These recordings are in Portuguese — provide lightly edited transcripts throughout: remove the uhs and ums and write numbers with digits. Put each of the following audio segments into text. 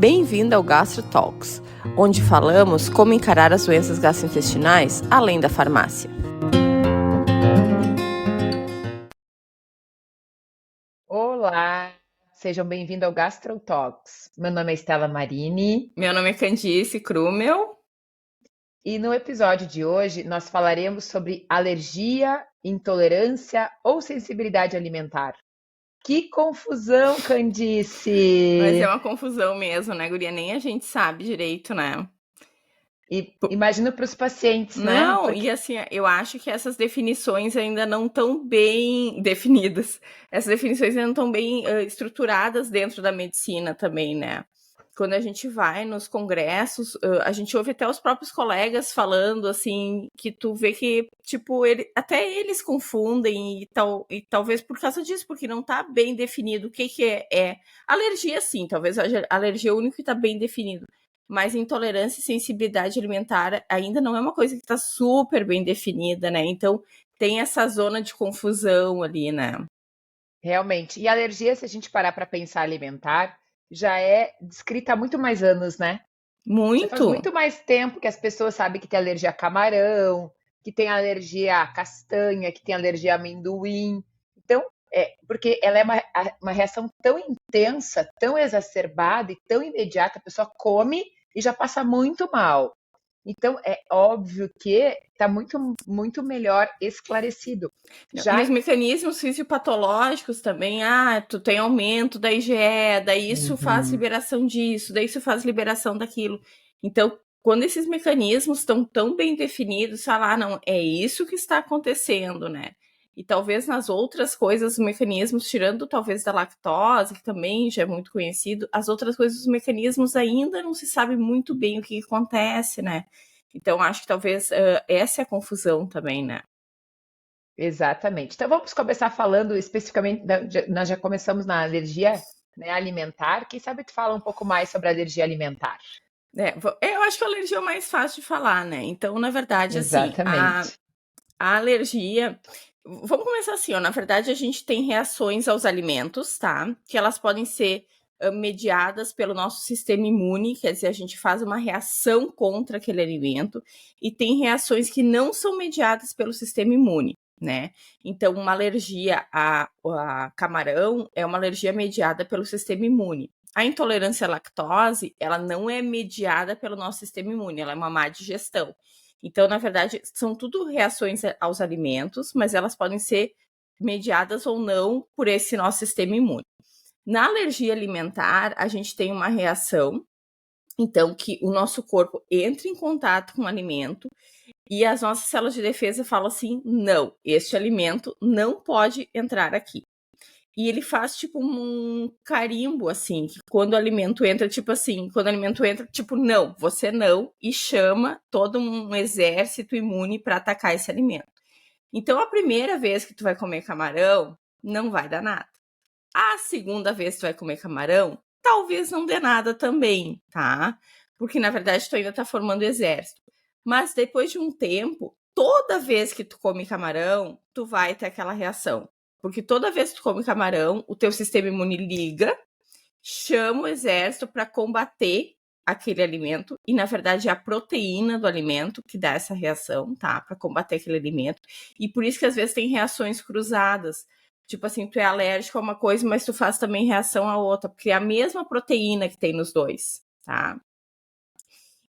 Bem-vindo ao Gastro Talks, onde falamos como encarar as doenças gastrointestinais além da farmácia. Olá, sejam bem-vindos ao Gastro Talks. Meu nome é Estela Marini Meu nome é Candice Krumel. e no episódio de hoje nós falaremos sobre alergia, intolerância ou sensibilidade alimentar. Que confusão, Mas é Candice! uma confusão mesmo, né, guria? Nem a gente sabe direito, né? E imagino para os pacientes, né? Não, e assim, eu acho que essas definições ainda não estão bem definidas. Essas definições ainda não estão bem estruturadas dentro da medicina também, né? Quando a gente vai nos congressos, a gente ouve até os próprios colegas falando, assim, que tu vê que, tipo, até eles confundem e talvez por causa disso, porque não está bem definido o que é. Alergia, sim, talvez a alergia é o único que está bem definido. Mas intolerância e sensibilidade alimentar ainda não é uma coisa que está super bem definida, né? Então tem essa zona de confusão ali, né? Realmente. E alergia, se a gente parar para pensar alimentar, já é descrita há muito mais anos, né? Já faz Muito. muito mais tempo que as pessoas sabem que tem alergia a camarão, que tem alergia a castanha, que tem alergia a amendoim. Então, porque ela é uma reação tão intensa, tão exacerbada e tão imediata, a pessoa come e já passa muito mal. Então, é óbvio que está muito, muito melhor esclarecido. E Já. os mecanismos fisiopatológicos também, tu tem aumento da IgE, daí isso faz Uhum. liberação disso, daí isso faz liberação daquilo. Então, quando esses mecanismos estão tão bem definidos, falar, não, é isso que está acontecendo, né? E talvez nas outras coisas, os mecanismos, tirando talvez da lactose, que também já é muito conhecido, as outras coisas, os mecanismos ainda não se sabe muito bem o que acontece, né? Então, acho que talvez essa é a confusão também, né? Exatamente. Então vamos começar falando especificamente, nós já começamos na alergia, né, alimentar. Quem sabe tu fala um pouco mais sobre a alergia alimentar? Eu acho que a alergia é o mais fácil de falar, né? Então, na verdade, assim, Exatamente. a alergia. Vamos começar assim, ó. Na verdade, a gente tem reações aos alimentos, tá? Que elas podem ser mediadas pelo nosso sistema imune, quer dizer, a gente faz uma reação contra aquele alimento, e tem reações que não são mediadas pelo sistema imune, né? Então, uma alergia a camarão é uma alergia mediada pelo sistema imune. A intolerância à lactose, ela não é mediada pelo nosso sistema imune, ela é uma má digestão. Então, na verdade, são tudo reações aos alimentos, mas elas podem ser mediadas ou não por esse nosso sistema imune. Na alergia alimentar, a gente tem uma reação, então, que o nosso corpo entra em contato com o alimento e as nossas células de defesa falam assim: não, este alimento não pode entrar aqui. E ele faz tipo um carimbo, assim, que quando o alimento entra, tipo assim, quando o alimento entra, tipo, não, você não, e chama todo um exército imune para atacar esse alimento. Então, a primeira vez que tu vai comer camarão, não vai dar nada. A segunda vez que tu vai comer camarão, talvez não dê nada também, tá? Porque, na verdade, tu ainda tá formando exército. Mas depois de um tempo, toda vez que tu come camarão, tu vai ter aquela reação. Porque toda vez que tu come camarão, o teu sistema imune liga, chama o exército para combater aquele alimento, e na verdade é a proteína do alimento que dá essa reação, tá? Para combater aquele alimento. E por isso que às vezes tem reações cruzadas. Tipo assim, tu é alérgico a uma coisa, mas tu faz também reação a outra, porque é a mesma proteína que tem nos dois, tá?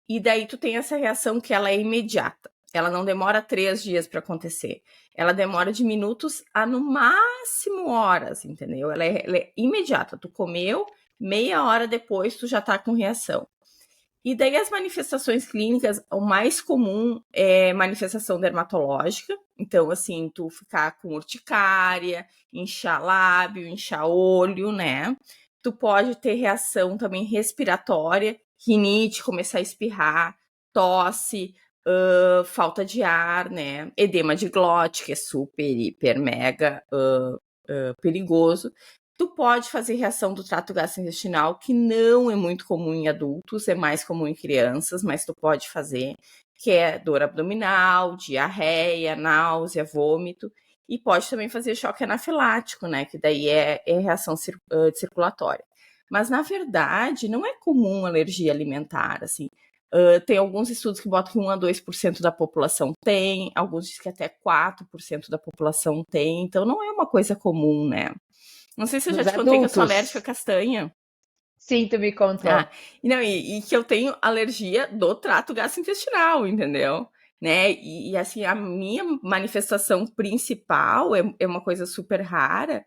E daí tu tem essa reação que ela é imediata. Ela não demora 3 dias para acontecer. Ela demora de minutos a no máximo horas, entendeu? Ela é imediata. Tu comeu, meia hora depois tu já tá com reação. E daí as manifestações clínicas, o mais comum é manifestação dermatológica. Então, assim, tu ficar com urticária, inchar lábio, inchar olho, né? Tu pode ter reação também respiratória, rinite, começar a espirrar, tosse, falta de ar, né? Edema de glote, que é super, hiper, mega perigoso. Tu pode fazer reação do trato gastrointestinal, que não é muito comum em adultos, é mais comum em crianças, mas tu pode fazer, que é dor abdominal, diarreia, náusea, vômito, e pode também fazer choque anafilático, né, que daí é reação circulatória. Mas, na verdade, não é comum alergia alimentar, assim. Tem alguns estudos que botam que 1 a 2% da população tem, alguns dizem que até 4% da população tem, então não é uma coisa comum, né? Não sei se eu já Nos te contei que eu sou alérgica adultos. à castanha. Sim, tu me contou. Não, e que eu tenho alergia do trato gastrointestinal, entendeu? Né? E assim, a minha manifestação principal é uma coisa super rara,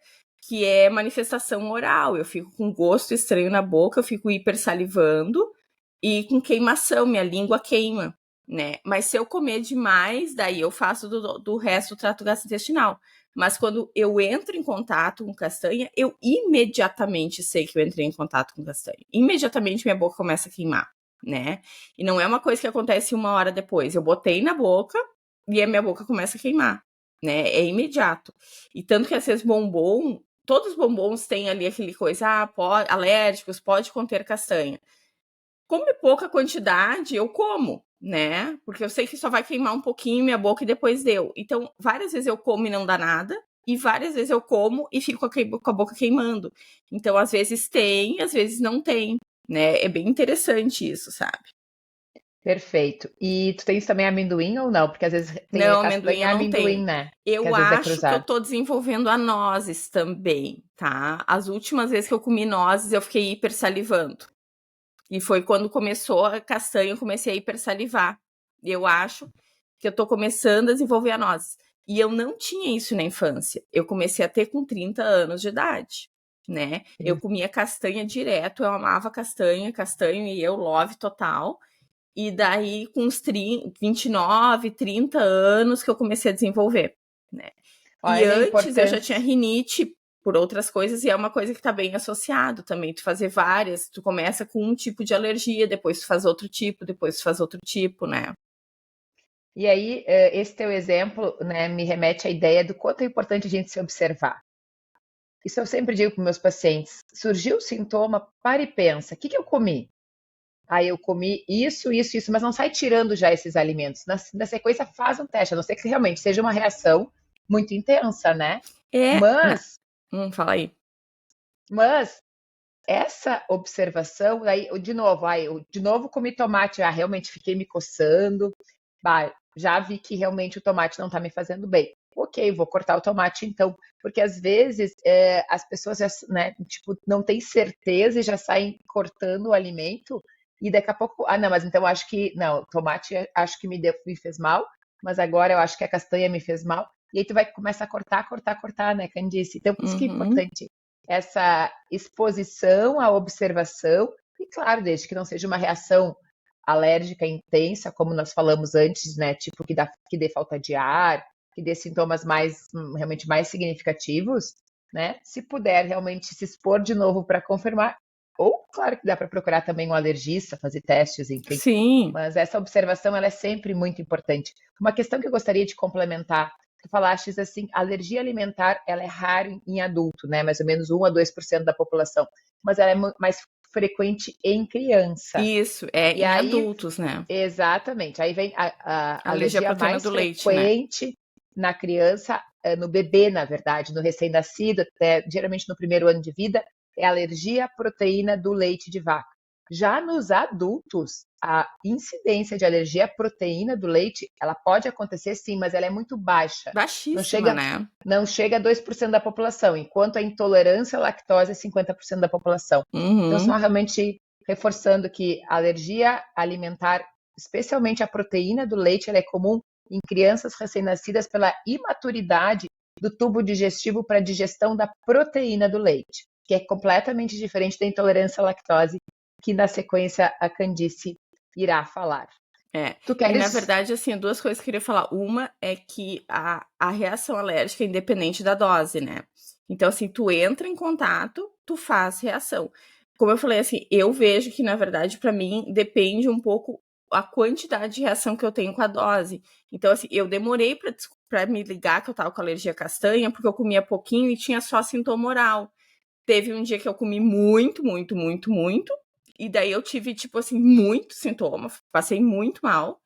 que é manifestação oral. Eu fico com gosto estranho na boca, eu fico hipersalivando e com queimação, minha língua queima, né? Mas se eu comer demais, daí eu faço do resto do trato gastrointestinal. Mas quando eu entro em contato com castanha, eu imediatamente sei que eu entrei em contato com castanha. Imediatamente minha boca começa a queimar, né? E não é uma coisa que acontece 1 hora depois. Eu botei na boca e a minha boca começa a queimar, né? É imediato. E tanto que às vezes bombom, todos os bombons têm ali aquele coisa, alérgicos, pode conter castanha. Como é pouca quantidade, eu como, né? Porque eu sei que só vai queimar um pouquinho minha boca e depois deu. Então, várias vezes eu como e não dá nada, e várias vezes eu como e fico com a boca queimando. Então, às vezes tem, às vezes não tem, né? É bem interessante isso, sabe? Perfeito. E tu tens também amendoim ou não? Porque às vezes tem a Não, amendoim castanha eu e não amendoim, tenho. né? Que Eu às vezes é acho que eu cruzado. tô desenvolvendo a nozes também, tá? As últimas vezes que eu comi nozes, eu fiquei hiper salivando. E foi quando começou a castanha, eu comecei a hipersalivar. Eu acho que eu tô começando a desenvolver a nozes. E eu não tinha isso na infância. Eu comecei a ter com 30 anos de idade, né? Eu comia castanha direto, eu amava castanha, castanho e eu, love total. E daí, com uns 29, 30 anos, que eu comecei a desenvolver, né? E Olha a antes eu já importância. tinha rinite por outras coisas, e é uma coisa que está bem associado também. Tu fazer várias, tu começa com um tipo de alergia, depois tu faz outro tipo, depois tu faz outro tipo, né? E aí, esse teu exemplo, né, me remete à ideia do quanto é importante a gente se observar. Isso eu sempre digo para meus pacientes. Surgiu o sintoma, para e pensa. O que que eu comi? Aí eu comi isso, isso, isso, mas não sai tirando já esses alimentos. Na sequência, faz um teste, a não ser que realmente seja uma reação muito intensa, né? É. Mas, Fala aí. mas essa observação, aí, eu de novo comi tomate, realmente fiquei me coçando, já vi que realmente o tomate não está me fazendo bem. Ok, vou cortar o tomate então, porque às vezes as pessoas já, né, tipo, não têm certeza e já saem cortando o alimento e daqui a pouco, não, mas então acho que, não, o tomate acho que me fez mal, mas agora eu acho que a castanha me fez mal. E aí tu vai começar a cortar, cortar, cortar, né, Candice? Então, por isso que é Uhum. importante essa exposição à observação, e claro, desde que não seja uma reação alérgica intensa, como nós falamos antes, né? Tipo que dê falta de ar, que dê sintomas mais realmente mais significativos, né? Se puder realmente se expor de novo para confirmar, ou claro que dá para procurar também um alergista, fazer testes, enfim. Sim. Mas essa observação ela é sempre muito importante. Uma questão que eu gostaria de complementar, tu falaste assim, alergia alimentar ela é rara em adulto, né? Mais ou menos 1 a 2% da população, mas ela é mais frequente em criança. Isso, é E em aí, adultos, né? exatamente, aí vem a Alergia à alergia proteína mais do leite, né? frequente na criança, no bebê, na verdade, no recém-nascido, até geralmente no primeiro ano de vida, é a alergia à proteína do leite de vaca. Já nos adultos, a incidência de alergia à proteína do leite, ela pode acontecer sim, mas ela é muito baixa. Não Baixíssima, chega, né? não chega a 2% da população, enquanto a intolerância à lactose é 50% da população. Então, só Uhum. realmente reforçando que a alergia alimentar, especialmente a proteína do leite, ela é comum em crianças recém-nascidas pela imaturidade do tubo digestivo para a digestão da proteína do leite, que é completamente diferente da intolerância à lactose, que na sequência a Candice irá falar. É, Tu e na queres? verdade, assim, duas coisas que eu queria falar. Uma é que a reação alérgica é independente da dose, né? Então, assim, tu entra em contato, tu faz reação. Como eu falei, assim, eu vejo que, na verdade, para mim, depende um pouco a quantidade de reação que eu tenho com a dose. Então, assim, eu demorei para me ligar que eu tava com alergia à castanha, porque eu comia pouquinho e tinha só sintoma oral. Teve um dia que eu comi muito, muito, muito, muito. E daí eu tive, tipo assim, muito sintoma. Passei muito mal.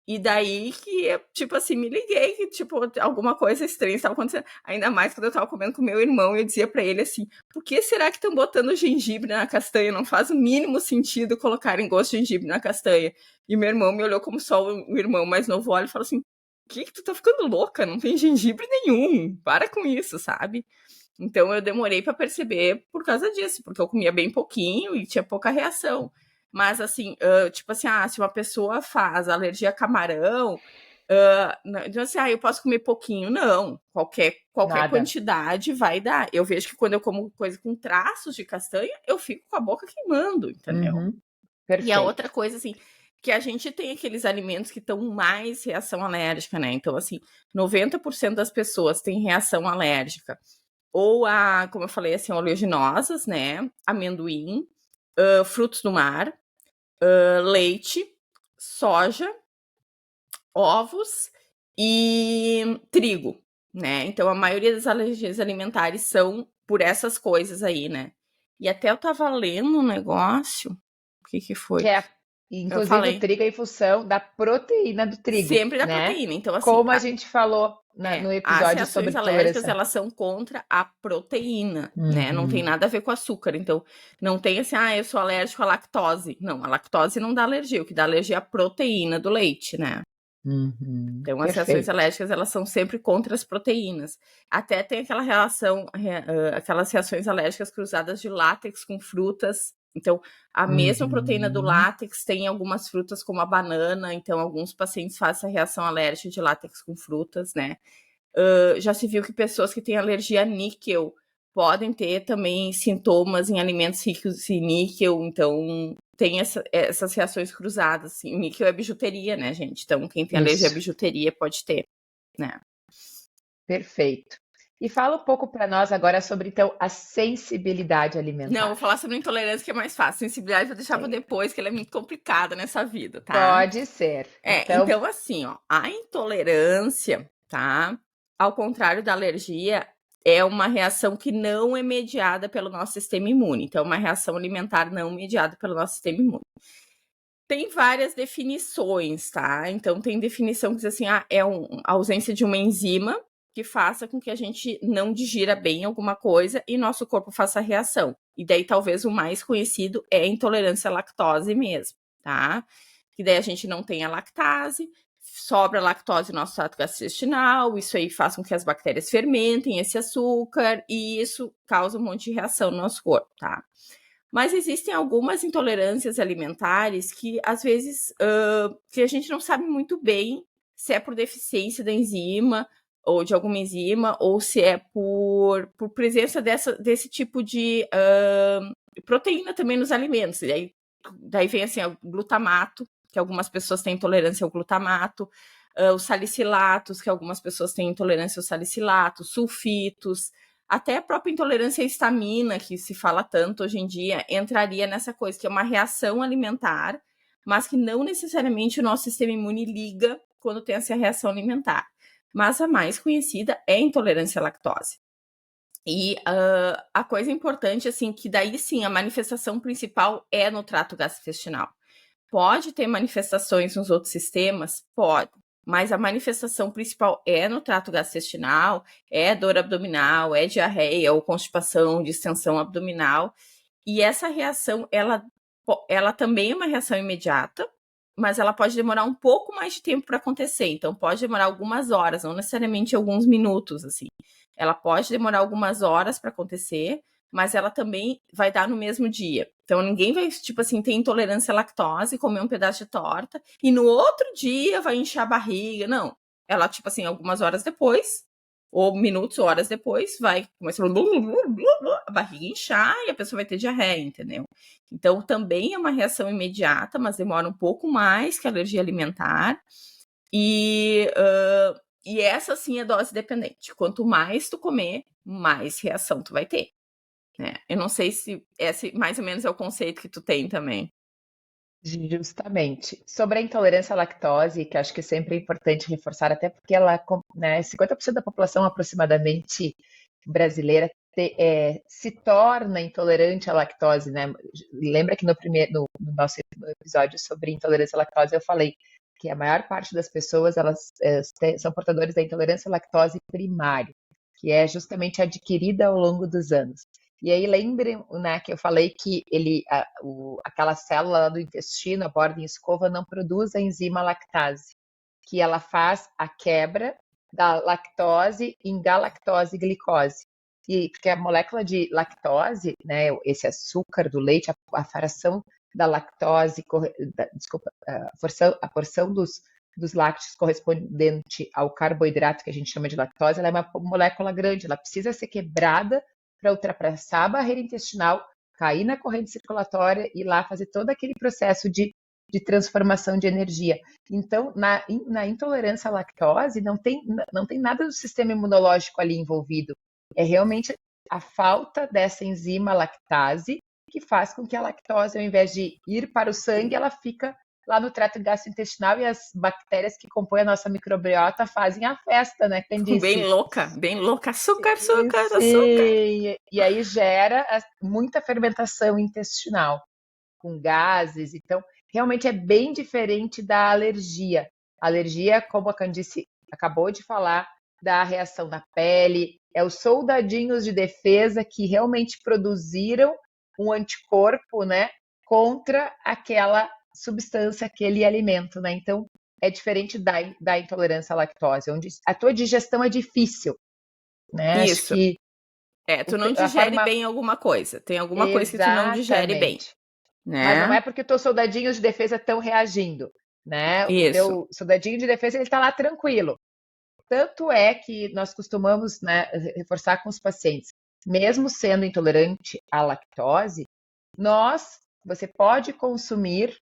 E daí que, tipo assim, me liguei que, tipo, alguma coisa estranha estava acontecendo. Ainda mais quando eu tava comendo com meu irmão, eu dizia pra ele assim, por que será que estão botando gengibre na castanha? Não faz o mínimo sentido colocarem gosto de gengibre na castanha. E meu irmão me olhou como só o irmão mais novo olha e falou assim, que tu tá ficando louca? Não tem gengibre nenhum. Para com isso, sabe? Então eu demorei pra perceber por causa disso, porque eu comia bem pouquinho e tinha pouca reação. Mas assim, tipo assim, se uma pessoa faz alergia a camarão, então assim, eu posso comer pouquinho. Não, qualquer Nada. quantidade vai dar. Eu vejo que quando eu como coisa com traços de castanha, eu fico com a boca queimando, entendeu? Uhum. E a outra Perfeito. coisa, assim, que a gente tem aqueles alimentos que estão mais reação alérgica, né? Então, assim, 90% das pessoas têm reação alérgica. Ou a, como eu falei, assim, oleaginosas, né? Amendoim, frutos do mar, leite, soja, ovos e trigo, né? Então a maioria das alergias alimentares são por essas coisas aí, né? E até eu tava lendo um negócio, o que que Que foi? é, Eu inclusive, o falei, trigo é em função da proteína do trigo, sempre da né? proteína. Então, assim, Como a gente falou no as episódio reações sobre alérgicas, intolerância. elas são contra a proteína, né? Não tem Uhum, nada a ver com açúcar. Então, não tem assim, eu sou alérgico à lactose. Não, a lactose não dá alergia. O que dá alergia é a proteína do leite, né? uhum. Então, as reações Perfeito. alérgicas, elas são sempre contra as proteínas. Até tem aquela relação, aquelas reações alérgicas cruzadas de látex com frutas. Então, a mesma proteína do Uhum. látex tem em algumas frutas, como a banana. Então, alguns pacientes fazem essa reação alérgica de látex com frutas, né? Já se viu que pessoas que têm alergia a níquel podem ter também sintomas em alimentos ricos em níquel, então tem essas reações cruzadas. Assim. Níquel é bijuteria, né, gente? Então, quem tem alergia a Isso, bijuteria pode ter, né? perfeito. E fala um pouco para nós agora sobre, então, a sensibilidade Não, alimentar. vou falar sobre intolerância que é mais fácil. Sensibilidade vou deixar para É, depois, que ela é muito complicada nessa vida, tá? pode ser. Então, Então assim, ó, a intolerância, tá? Ao contrário da alergia, é uma reação que não é mediada pelo nosso sistema imune. Então, é uma reação alimentar não mediada pelo nosso sistema imune. Tem várias definições, tá? Então, tem definição que diz assim, a ausência de uma enzima que faça com que a gente não digira bem alguma coisa e nosso corpo faça reação. E daí, talvez, o mais conhecido é a intolerância à lactose mesmo, tá? Que daí a gente não tem a lactase, sobra lactose no nosso trato gastrointestinal, isso aí faz com que as bactérias fermentem esse açúcar e isso causa um monte de reação no nosso corpo, tá? Mas existem algumas intolerâncias alimentares que, às vezes, que a gente não sabe muito bem se é por deficiência da enzima ou de alguma enzima, ou se é por presença desse tipo de proteína também nos alimentos. E daí vem assim, o glutamato, que algumas pessoas têm intolerância ao glutamato, os salicilatos, que algumas pessoas têm intolerância aos salicilatos, sulfitos, até a própria intolerância à histamina, que se fala tanto hoje em dia, entraria nessa coisa, que é uma reação alimentar, mas que não necessariamente o nosso sistema imune liga quando tem essa reação alimentar. Mas a mais conhecida é a intolerância à lactose. E a coisa importante, assim, que daí sim a manifestação principal é no trato gastrointestinal. Pode ter manifestações nos outros sistemas? Pode. Mas a manifestação principal é no trato gastrointestinal, é dor abdominal, é diarreia ou constipação, distensão abdominal. E essa reação, ela também é uma reação imediata, mas ela pode demorar um pouco mais de tempo para acontecer. Então, pode demorar algumas horas, não necessariamente alguns minutos, assim. Ela pode demorar algumas horas para acontecer, mas ela também vai dar no mesmo dia. Então, ninguém vai, tipo assim, ter intolerância à lactose, comer um pedaço de torta, e no outro dia vai inchar a barriga. Não. Ela, tipo assim, algumas horas depois, ou minutos, horas depois, vai começar a barriga inchar e a pessoa vai ter diarreia, entendeu? Então, também é uma reação imediata, mas demora um pouco mais que a alergia alimentar. E essa sim é dose dependente. Quanto mais tu comer, mais reação tu vai ter. Né? Eu não sei se esse mais ou menos é o conceito que tu tem também. justamente. Sobre a intolerância à lactose, que acho que sempre é importante reforçar, até porque ela, né, 50% da população aproximadamente brasileira se torna intolerante à lactose, né? Lembra que no nosso episódio sobre intolerância à lactose eu falei que a maior parte das pessoas elas são portadores da intolerância à lactose primária, que é justamente adquirida ao longo dos anos. E aí lembrem, né, que eu falei que aquela célula lá do intestino, a borda em escova, não produz a enzima lactase, que ela faz a quebra da lactose em galactose e glicose. E porque a molécula de lactose, né, esse açúcar do leite, a fração da lactose, a porção dos lácteos correspondente ao carboidrato que a gente chama de lactose, ela é uma molécula grande, ela precisa ser quebrada para ultrapassar a barreira intestinal, cair na corrente circulatória e lá fazer todo aquele processo de transformação de energia. Então, na intolerância à lactose, não tem nada do sistema imunológico ali envolvido. É realmente a falta dessa enzima lactase que faz com que a lactose, ao invés de ir para o sangue, ela fica lá no trato gastrointestinal e as bactérias que compõem a nossa microbiota fazem a festa, né, Candice? Bem louca. Açúcar. E aí gera muita fermentação intestinal, com gases. Então, realmente é bem diferente da alergia. A alergia, como a Candice acabou de falar, da reação na pele, é os soldadinhos de defesa que realmente produziram um anticorpo, né, contra aquela substância, aquele alimento, né? Então, é diferente da intolerância à lactose, onde a tua digestão é difícil, né? Isso. Acho que tu não digere bem alguma coisa. Tem alguma coisa que tu não digere bem. Né? Mas não é porque teus soldadinhos de defesa estão reagindo, né? Isso. O teu soldadinho de defesa, ele está lá tranquilo. Tanto é que nós costumamos, né, reforçar com os pacientes, mesmo sendo intolerante à lactose, você pode consumir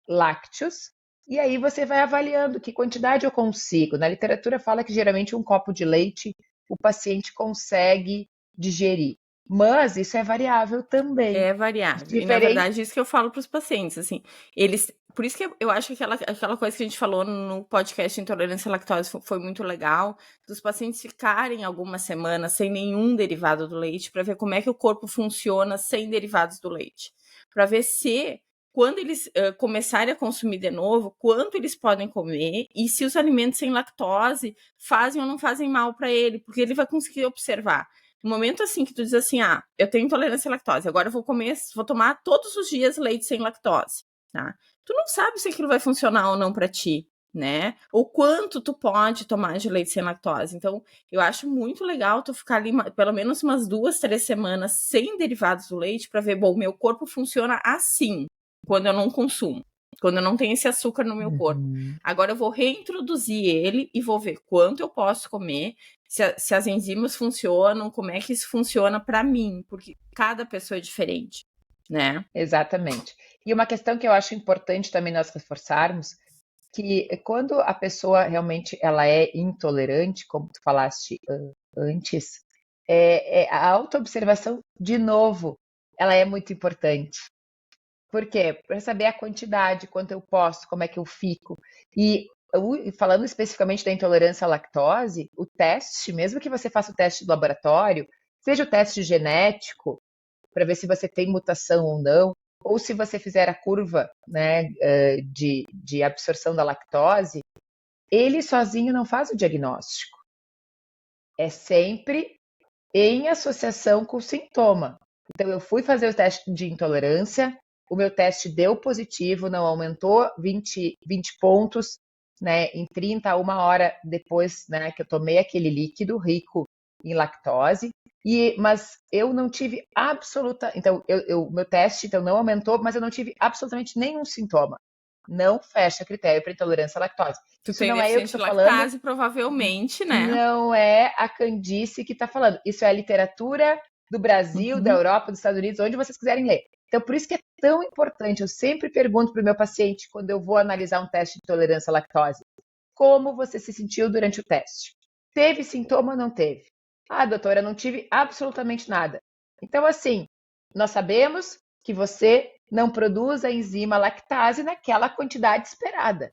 lácteos e aí você vai avaliando que quantidade eu consigo. Na literatura fala que geralmente um copo de leite o paciente consegue digerir. Mas isso é variável também. É variável. E, na verdade, isso que eu falo para os pacientes, assim, por isso que eu acho que aquela coisa que a gente falou no podcast Intolerância à Lactose foi muito legal, dos pacientes ficarem algumas semanas sem nenhum derivado do leite, para ver como é que o corpo funciona sem derivados do leite. Para ver se, quando eles começarem a consumir de novo, quanto eles podem comer e se os alimentos sem lactose fazem ou não fazem mal para ele, porque ele vai conseguir observar. No momento assim que tu diz assim, eu tenho intolerância à lactose, agora eu vou tomar todos os dias leite sem lactose, tá? Tu não sabe se aquilo vai funcionar ou não para ti, né? Ou quanto tu pode tomar de leite sem lactose. Então, eu acho muito legal tu ficar ali pelo menos umas 2, 3 semanas sem derivados do leite para ver, bom, meu corpo funciona assim quando eu não consumo, quando eu não tenho esse açúcar no meu corpo. Agora eu vou reintroduzir ele e vou ver quanto eu posso comer, se as enzimas funcionam, como é que isso funciona para mim, porque cada pessoa é diferente, né? Exatamente. E uma questão que eu acho importante também nós reforçarmos, que quando a pessoa realmente ela é intolerante, como tu falaste antes, a autoobservação, de novo, ela é muito importante. Por quê? Para saber a quantidade, quanto eu posso, como é que eu fico. E falando especificamente da intolerância à lactose, o teste, mesmo que você faça o teste do laboratório, seja o teste genético, para ver se você tem mutação ou não, ou se você fizer a curva, né, de absorção da lactose, ele sozinho não faz o diagnóstico. É sempre em associação com o sintoma. Então, eu fui fazer o teste de intolerância, o meu teste deu positivo, não aumentou 20 pontos, né, em 30 a 1 hora depois, né, que eu tomei aquele líquido rico em lactose, mas eu não tive então, meu teste então, não aumentou, mas eu não tive absolutamente nenhum sintoma. Não fecha critério para intolerância à lactose. Isso não é eu que estou falando. Provavelmente, né? Não é a Candice que está falando. Isso é a literatura do Brasil, da Europa, dos Estados Unidos, onde vocês quiserem ler. Então, por isso que é tão importante. Eu sempre pergunto para o meu paciente, quando eu vou analisar um teste de intolerância à lactose, como você se sentiu durante o teste? Teve sintoma ou não teve? Doutora, não tive absolutamente nada. Então, assim, nós sabemos que você não produz a enzima lactase naquela quantidade esperada.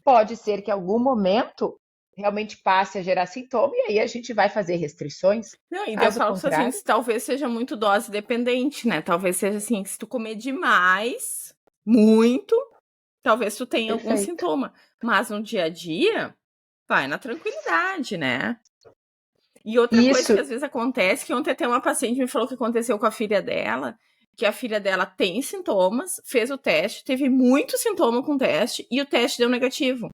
Pode ser que em algum momento realmente passe a gerar sintoma e aí a gente vai fazer restrições. Não, e eu falo assim, talvez seja muito dose dependente, né? Talvez seja assim, se tu comer demais, muito, talvez tu tenha algum Perfeito. sintoma. Mas no dia a dia, vai na tranquilidade, né? E outra coisa Isso, que às vezes acontece, que ontem até uma paciente me falou que aconteceu com a filha dela, que a filha dela tem sintomas, fez o teste, teve muito sintoma com o teste, e o teste deu negativo.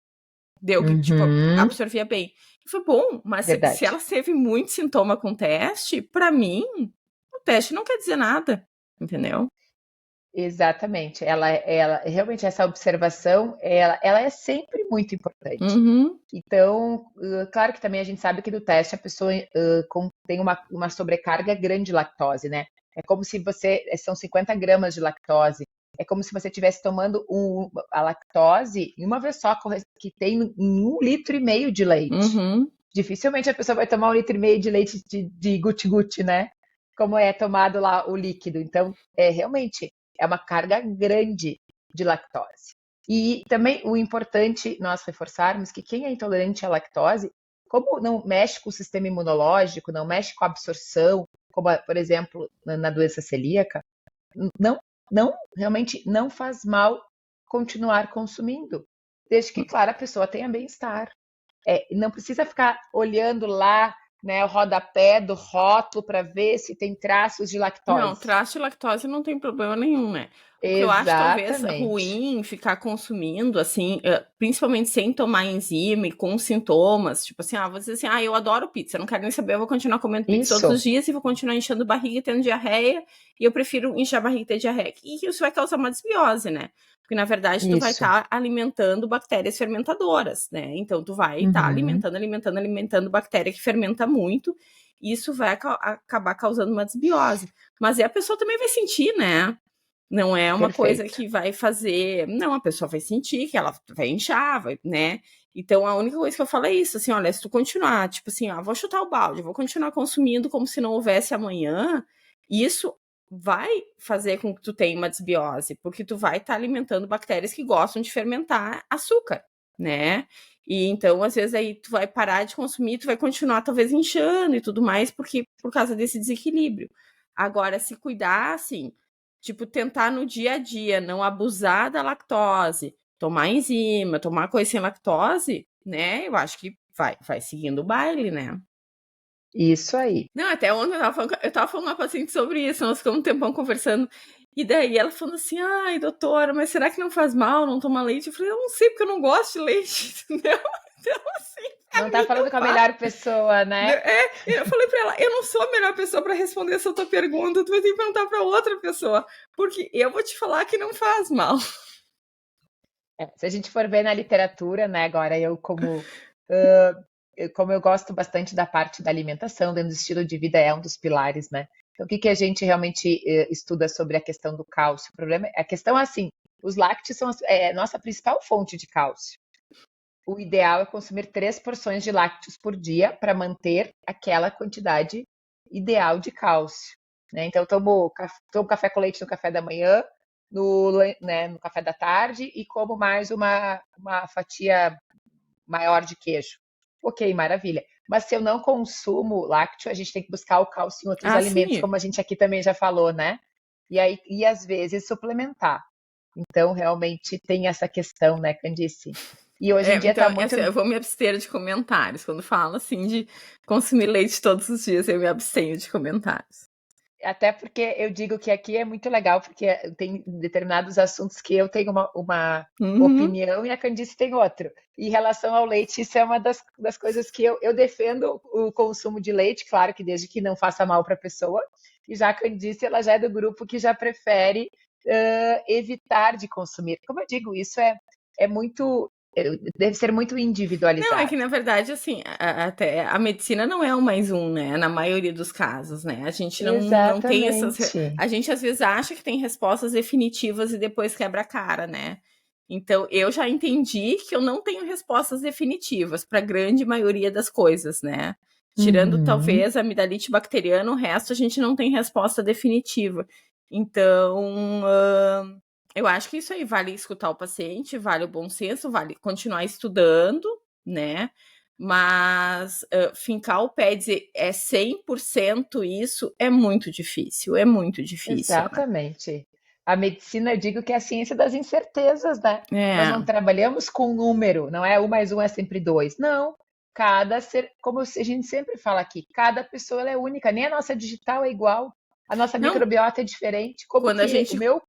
Deu que, tipo, absorvia bem. E foi bom, mas se verdade. ela teve muito sintoma com o teste, pra mim, o teste não quer dizer nada, entendeu? Exatamente. Realmente essa observação, ela é sempre muito importante. Uhum. Então, claro que também a gente sabe que do teste a pessoa tem uma sobrecarga grande de lactose, né? É como se são 50 gramas de lactose. É como se você estivesse tomando a lactose em uma vez só, que tem em 1,5 litro de leite. Uhum. Dificilmente a pessoa vai tomar 1,5 litro de leite de guti-guti, né? Como é tomado lá o líquido. Então, realmente é uma carga grande de lactose. E também o importante nós reforçarmos que quem é intolerante à lactose, como não mexe com o sistema imunológico, não mexe com a absorção, como por exemplo na doença celíaca, realmente não faz mal continuar consumindo, desde que, claro, a pessoa tenha bem-estar. Não precisa ficar olhando lá, né, o rodapé do rótulo para ver se tem traços de Não, lactose. traço de lactose não tem problema nenhum, né? O que eu acho talvez Exatamente. ruim ficar consumindo, assim, principalmente sem tomar enzima e com sintomas, tipo assim, vou dizer assim, eu adoro pizza, não quero nem saber, eu vou continuar comendo pizza todos Isso, os dias e vou continuar enchendo barriga e tendo diarreia, e eu prefiro encher a barriga e ter diarreia. E isso vai causar uma desbiose, né? Porque, na verdade, tu vai isso. estar alimentando bactérias fermentadoras, né? Então, tu vai estar Uhum. alimentando bactéria que fermenta muito, e isso vai acabar causando uma desbiose. Mas a pessoa também vai sentir, né? Não é uma coisa Perfeito. que vai fazer. Não, a pessoa vai sentir que ela vai inchar, né? Então a única coisa que eu falo é isso, assim, olha, se tu continuar, tipo assim, vou chutar o balde, vou continuar consumindo como se não houvesse amanhã, isso vai fazer com que tu tenha uma desbiose, porque tu vai estar alimentando bactérias que gostam de fermentar açúcar, né? E então, às vezes, aí tu vai parar de consumir, tu vai continuar talvez inchando e tudo mais, porque por causa desse desequilíbrio. Agora, se cuidar, assim, tipo, tentar no dia a dia não abusar da lactose, tomar enzima, tomar coisa sem lactose, né? Eu acho que vai seguindo o baile, né? Isso aí. Não, até ontem eu tava falando com uma paciente sobre isso, nós ficamos um tempão conversando, e daí ela falando assim, ai, doutora, mas será que não faz mal não tomar leite? Eu falei, eu não sei, porque eu não gosto de leite, entendeu? Então, assim, pra Não tá mim falando não com a faz. melhor pessoa, né? Eu falei pra ela, eu não sou a melhor pessoa pra responder essa tua pergunta, tu vai ter que perguntar pra outra pessoa, porque eu vou te falar que não faz mal. Se a gente for ver na literatura, né, agora como eu gosto bastante da parte da alimentação, dentro do estilo de vida é um dos pilares, né? Então, o que a gente realmente estuda sobre a questão do cálcio? A questão é assim, os lácteos são a nossa principal fonte de cálcio. O ideal é consumir 3 porções de lácteos por dia para manter aquela quantidade ideal de cálcio, né? Então, tomo café com leite no café da manhã, no café da tarde e como mais uma fatia maior de queijo. Ok, maravilha. Mas se eu não consumo lácteo, a gente tem que buscar o cálcio em outros alimentos, Sim. como a gente aqui também já falou, né? E às vezes suplementar. Então, realmente tem essa questão, né, Candice? E hoje em dia está Então, muito. assim, eu vou me abster de comentários. Quando fala, assim, de consumir leite todos os dias, eu me abstenho de comentários. Até porque eu digo que aqui é muito legal, porque tem determinados assuntos que eu tenho uma Uhum. opinião e a Candice tem outro. Em relação ao leite, isso é uma das coisas que eu defendo o consumo de leite, claro que desde que não faça mal para a pessoa. E já a Candice, ela já é do grupo que já prefere evitar de consumir. Como eu digo, isso é muito. Deve ser muito Não, é individualizado. que na verdade, assim, até a medicina não é um mais um, né? Na maioria dos casos, né? A gente não tem essas. Exatamente. A gente às vezes acha que tem respostas definitivas e depois quebra a cara, né? Então, eu já entendi que eu não tenho respostas definitivas para a grande maioria das coisas, né? Tirando Uhum. talvez a amidalite bacteriana, o resto a gente não tem resposta definitiva. Então, eu acho que isso aí vale escutar o paciente, vale o bom senso, vale continuar estudando, né? Mas fincar o pé e dizer é 100% isso é muito difícil, né? Exatamente. A medicina, eu digo que é a ciência das incertezas, né? Nós não É. trabalhamos com número, não é 1 mais 1 é sempre 2. Não. Cada ser, como a gente sempre fala aqui, cada pessoa ela é única, nem a nossa digital é igual, a nossa Não, microbiota é diferente. Como quando a que o gente meu.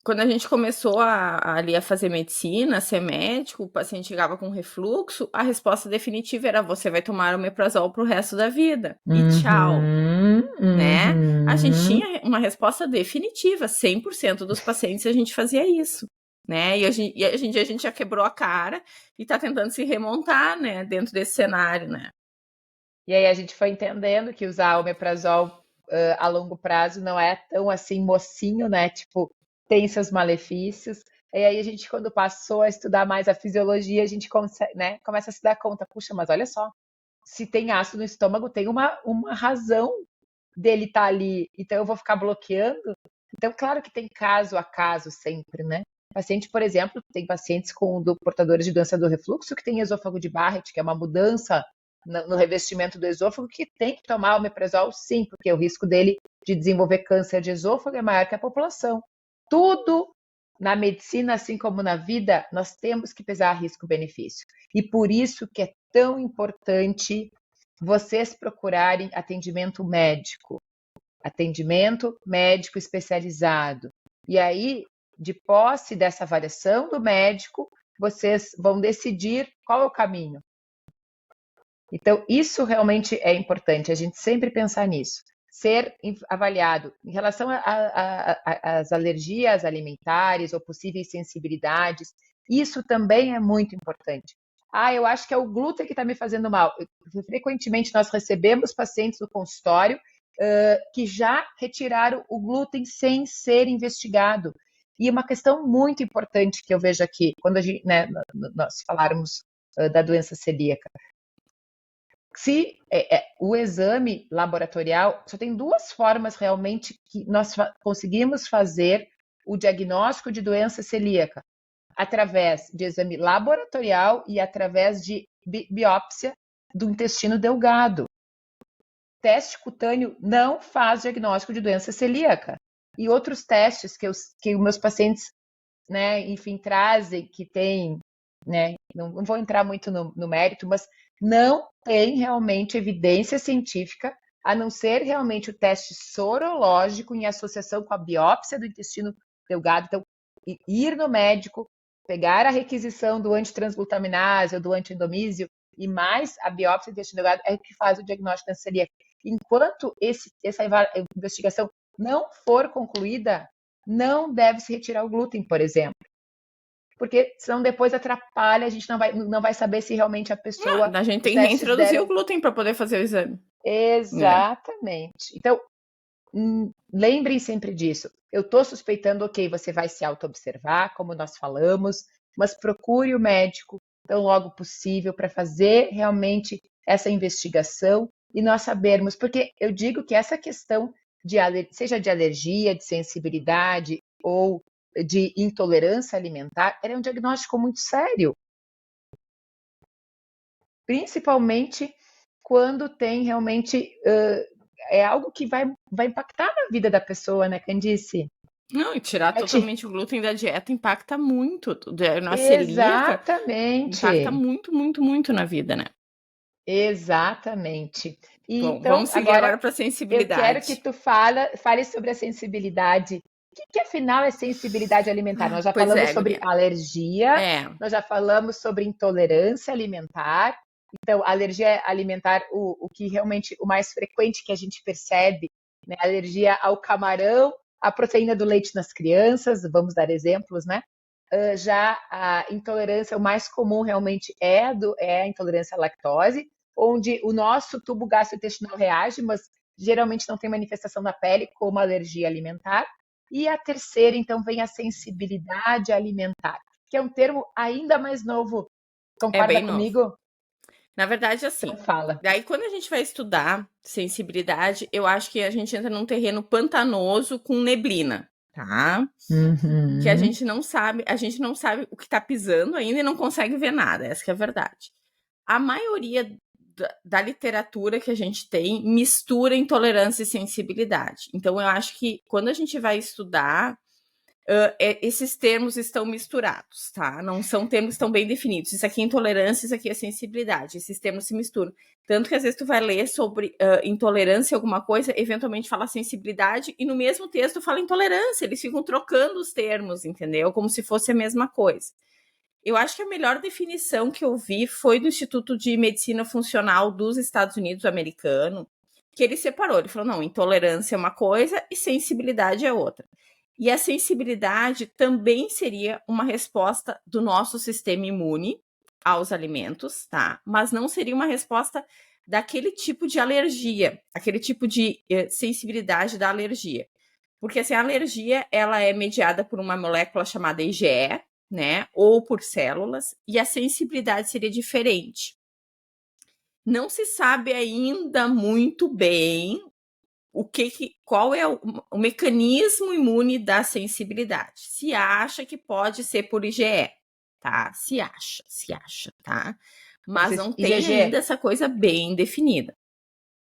Quando a gente começou ali a fazer medicina, a ser médico, o paciente chegava com refluxo, a resposta definitiva era: você vai tomar omeprazol pro resto da vida. E tchau, Uhum, né? A gente uhum. tinha uma resposta definitiva, 100% dos pacientes a gente fazia isso, né? E hoje em dia a gente já quebrou a cara e tá tentando se remontar, né, dentro desse cenário, né? E aí a gente foi entendendo que usar omeprazol a longo prazo não é tão assim mocinho, né? Tipo, tem seus malefícios. E aí a gente, quando passou a estudar mais a fisiologia, a gente né, começa a se dar conta, puxa, mas olha só, se tem ácido no estômago, tem uma razão dele estar ali, então eu vou ficar bloqueando. Então, claro que tem caso a caso sempre, né? Paciente, por exemplo, tem pacientes portadores de doença do refluxo que tem esôfago de Barrett, que é uma mudança no revestimento do esôfago, que tem que tomar omeprazol sim, porque o risco dele de desenvolver câncer de esôfago é maior que a população. Tudo na medicina, assim como na vida, nós temos que pesar risco-benefício. E por isso que é tão importante vocês procurarem atendimento médico especializado. E aí, de posse dessa avaliação do médico, vocês vão decidir qual é o caminho. Então, isso realmente é importante, a gente sempre pensar nisso. Ser avaliado em relação às alergias alimentares ou possíveis sensibilidades, isso também é muito importante. Ah, eu acho que é o glúten que está me fazendo mal. Frequentemente nós recebemos pacientes no consultório que já retiraram o glúten sem ser investigado. E uma questão muito importante que eu vejo aqui, quando nós falarmos da doença celíaca, se o exame laboratorial, só tem 2 formas realmente que nós conseguimos fazer o diagnóstico de doença celíaca, através de exame laboratorial e através de biópsia do intestino delgado. Teste cutâneo não faz diagnóstico de doença celíaca. E outros testes que os meus pacientes, né, enfim, trazem, que tem, né, não vou entrar muito no mérito, mas não tem realmente evidência científica, a não ser realmente o teste sorológico em associação com a biópsia do intestino delgado. Então, ir no médico, pegar a requisição do antitransglutaminase ou do antiendomísio e mais a biópsia do intestino delgado é que faz o diagnóstico da celíaca. Enquanto essa investigação não for concluída, não deve se retirar o glúten, por exemplo. Porque senão depois atrapalha, a gente não vai saber se realmente a pessoa, A gente os tem que testes reintroduzir o deram. glúten para poder fazer o exame, né? Exatamente. Então, lembrem sempre disso. Eu estou suspeitando, ok, você vai se auto-observar, como nós falamos, mas procure o médico tão logo possível para fazer realmente essa investigação e nós sabermos, porque eu digo que essa questão seja de alergia, de sensibilidade ou de intolerância alimentar, é um diagnóstico muito sério, principalmente quando tem realmente é algo que vai impactar na vida da pessoa, né, Candice? Não, e tirar Vai te... totalmente o glúten da dieta impacta muito. Na celíaca impacta Exatamente, muito, muito, muito na vida, né? exatamente. E, Bom, então, vamos seguir agora agora para eu quero que sensibilidade. tu fale sobre a sensibilidade. O que afinal é sensibilidade alimentar? Nós já Pois falamos é, sobre guria. alergia, É, nós já falamos sobre intolerância alimentar. Então, alergia alimentar, o que realmente o mais frequente que a gente percebe, né? Alergia ao camarão, à proteína do leite nas crianças, vamos dar exemplos, né? Já a intolerância, o mais comum realmente é a intolerância à lactose, onde o nosso tubo gastrointestinal reage, mas geralmente não tem manifestação na pele, como alergia alimentar. E a terceira, então, vem a sensibilidade alimentar, que é um termo ainda mais novo. é Concorda bem novo. comigo? Na verdade, Então assim, fala. daí quando a gente vai estudar sensibilidade, eu acho que a gente entra num terreno pantanoso com neblina, tá? Que Uhum. a gente não sabe o que tá pisando ainda e não consegue ver nada, essa que é a verdade. A maioria da literatura que a gente tem mistura intolerância e sensibilidade. Então, eu acho que quando a gente vai estudar, esses termos estão misturados, tá? Não são termos que estão bem definidos. Isso aqui é intolerância, isso aqui é sensibilidade. Esses termos se misturam. Tanto que às vezes tu vai ler sobre intolerância alguma coisa, eventualmente fala sensibilidade, e no mesmo texto fala intolerância. Eles ficam trocando os termos, entendeu? Como se fosse a mesma coisa. Eu acho que a melhor definição que eu vi foi do Instituto de Medicina Funcional dos Estados Unidos americano, que ele separou. Ele falou, não, intolerância é uma coisa e sensibilidade é outra. E a sensibilidade também seria uma resposta do nosso sistema imune aos alimentos, tá? Mas não seria uma resposta daquele tipo de alergia, aquele tipo de sensibilidade da alergia. Porque assim, a alergia, ela é mediada por uma molécula chamada IgE, né? Ou por células, e a sensibilidade seria diferente. Não se sabe ainda muito bem qual é o mecanismo imune da sensibilidade. Se acha que pode ser por IgE, tá? Se acha, tá? Mas não tem ainda essa coisa bem definida.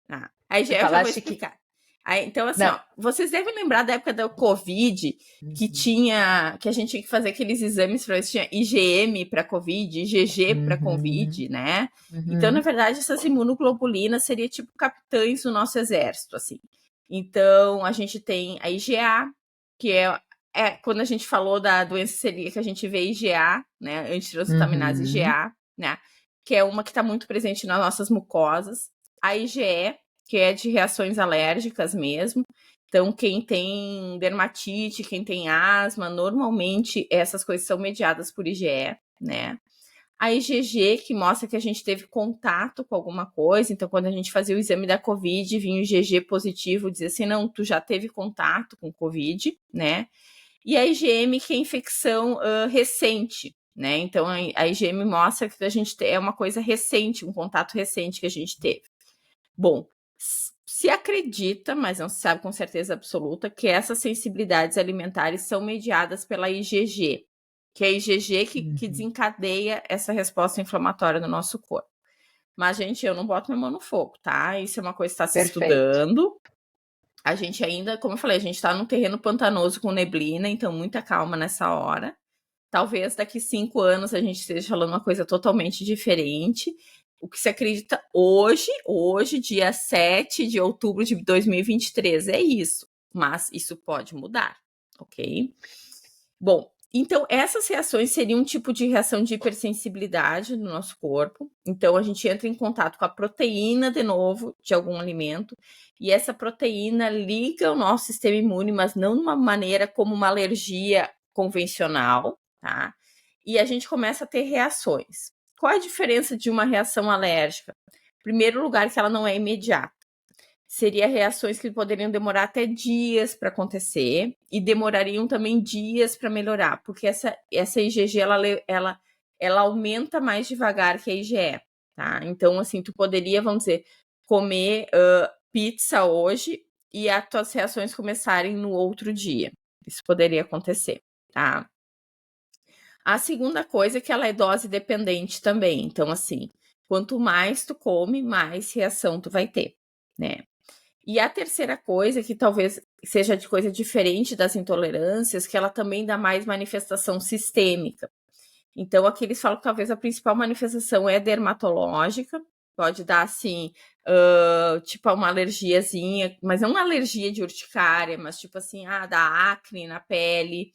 Tá? A IgE eu já vou explicar. Aí, então, assim, ó, vocês devem lembrar da época da Covid, que a gente tinha que fazer aqueles exames para ver se tinha IgM para Covid, IgG para Covid, né? Então, na verdade, essas imunoglobulinas seriam tipo capitães do nosso exército, assim. Então, a gente tem a IgA, que é quando a gente falou da doença celíaca, a gente vê IgA, né? Antitransglutaminase IgA, né? Que é uma que está muito presente nas nossas mucosas. A IgE, que é de reações alérgicas mesmo. Então, quem tem dermatite, quem tem asma, normalmente essas coisas são mediadas por IgE, né? A IgG, que mostra que a gente teve contato com alguma coisa. Então, quando a gente fazia o exame da Covid, vinha o IgG positivo, dizia assim, não, tu já teve contato com Covid, né? E a IgM, que é infecção recente, né? Então, a IgM mostra que a gente é uma coisa recente, um contato recente que a gente teve. Bom, se acredita, mas não se sabe com certeza absoluta, que essas sensibilidades alimentares são mediadas pela IgG, que é a IgG que desencadeia essa resposta inflamatória no nosso corpo. Mas, gente, eu não boto minha mão no fogo, tá? Isso é uma coisa que está se estudando. A gente ainda, como eu falei, a gente está num terreno pantanoso com neblina, então muita calma nessa hora. Talvez daqui 5 anos a gente esteja falando uma coisa totalmente diferente. O que se acredita hoje, dia 7 de outubro de 2023, é isso. Mas isso pode mudar, ok? Bom, então essas reações seriam um tipo de reação de hipersensibilidade no nosso corpo. Então a gente entra em contato com a proteína, de novo, de algum alimento, e essa proteína liga o nosso sistema imune, mas não de uma maneira como uma alergia convencional, tá? E a gente começa a ter reações. Qual a diferença de uma reação alérgica? Em primeiro lugar, que ela não é imediata. Seria reações que poderiam demorar até dias para acontecer e demorariam também dias para melhorar, porque essa IgG ela aumenta mais devagar que a IgE, tá? Então, assim, tu poderia, vamos dizer, comer pizza hoje e as tuas reações começarem no outro dia. Isso poderia acontecer, tá? A segunda coisa é que ela é dose dependente também. Então, assim, quanto mais tu come, mais reação tu vai ter, né? E a terceira coisa, que talvez seja de coisa diferente das intolerâncias, que ela também dá mais manifestação sistêmica. Então, aqui eles falam que talvez a principal manifestação é dermatológica, pode dar, assim, tipo uma alergiazinha, mas não uma alergia de urticária, mas tipo assim, dá acne na pele,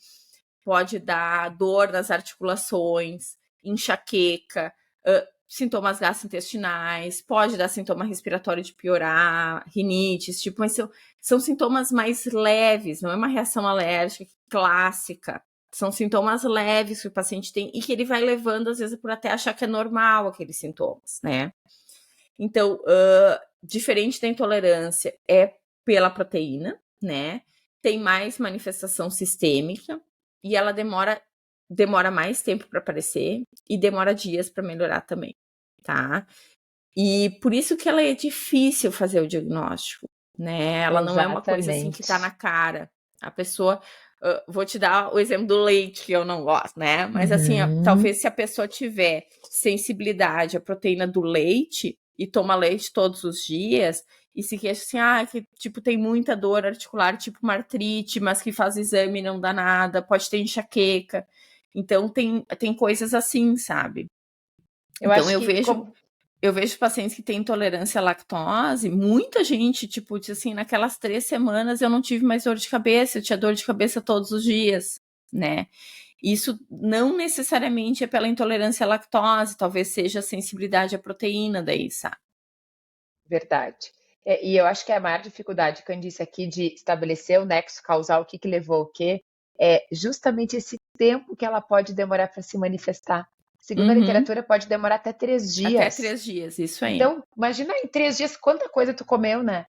pode dar dor nas articulações, enxaqueca, sintomas gastrointestinais, pode dar sintoma respiratório de piorar, rinite, tipo, mas são sintomas mais leves, não é uma reação alérgica clássica. São sintomas leves que o paciente tem e que ele vai levando, às vezes, por até achar que é normal aqueles sintomas, né? Então, diferente da intolerância, é pela proteína, né? Tem mais manifestação sistêmica e ela demora mais tempo para aparecer e demora dias para melhorar também, tá? E por isso que ela é difícil fazer o diagnóstico, né? Ela não é uma coisa assim que tá na cara. A pessoa... vou te dar o exemplo do leite, que eu não gosto, né? Mas assim, talvez se a pessoa tiver sensibilidade à proteína do leite e toma leite todos os dias, e se queixa assim, que tipo tem muita dor articular, tipo uma artrite, mas que faz exame e não dá nada, pode ter enxaqueca. Então tem coisas assim, sabe? Eu Então acho que eu vejo pacientes que têm intolerância à lactose, muita gente, tipo, diz assim, naquelas 3 semanas eu não tive mais dor de cabeça, eu tinha dor de cabeça todos os dias, né? Isso não necessariamente é pela intolerância à lactose, talvez seja a sensibilidade à proteína daí, sabe? Verdade. E eu acho que a maior dificuldade, Candice, aqui de estabelecer o nexo causal, o que levou o quê, é justamente esse tempo que ela pode demorar para se manifestar. Segundo a literatura, pode demorar até 3 Até dias. 3 dias, isso aí. Então, imagina em 3 dias quanta coisa tu comeu, né?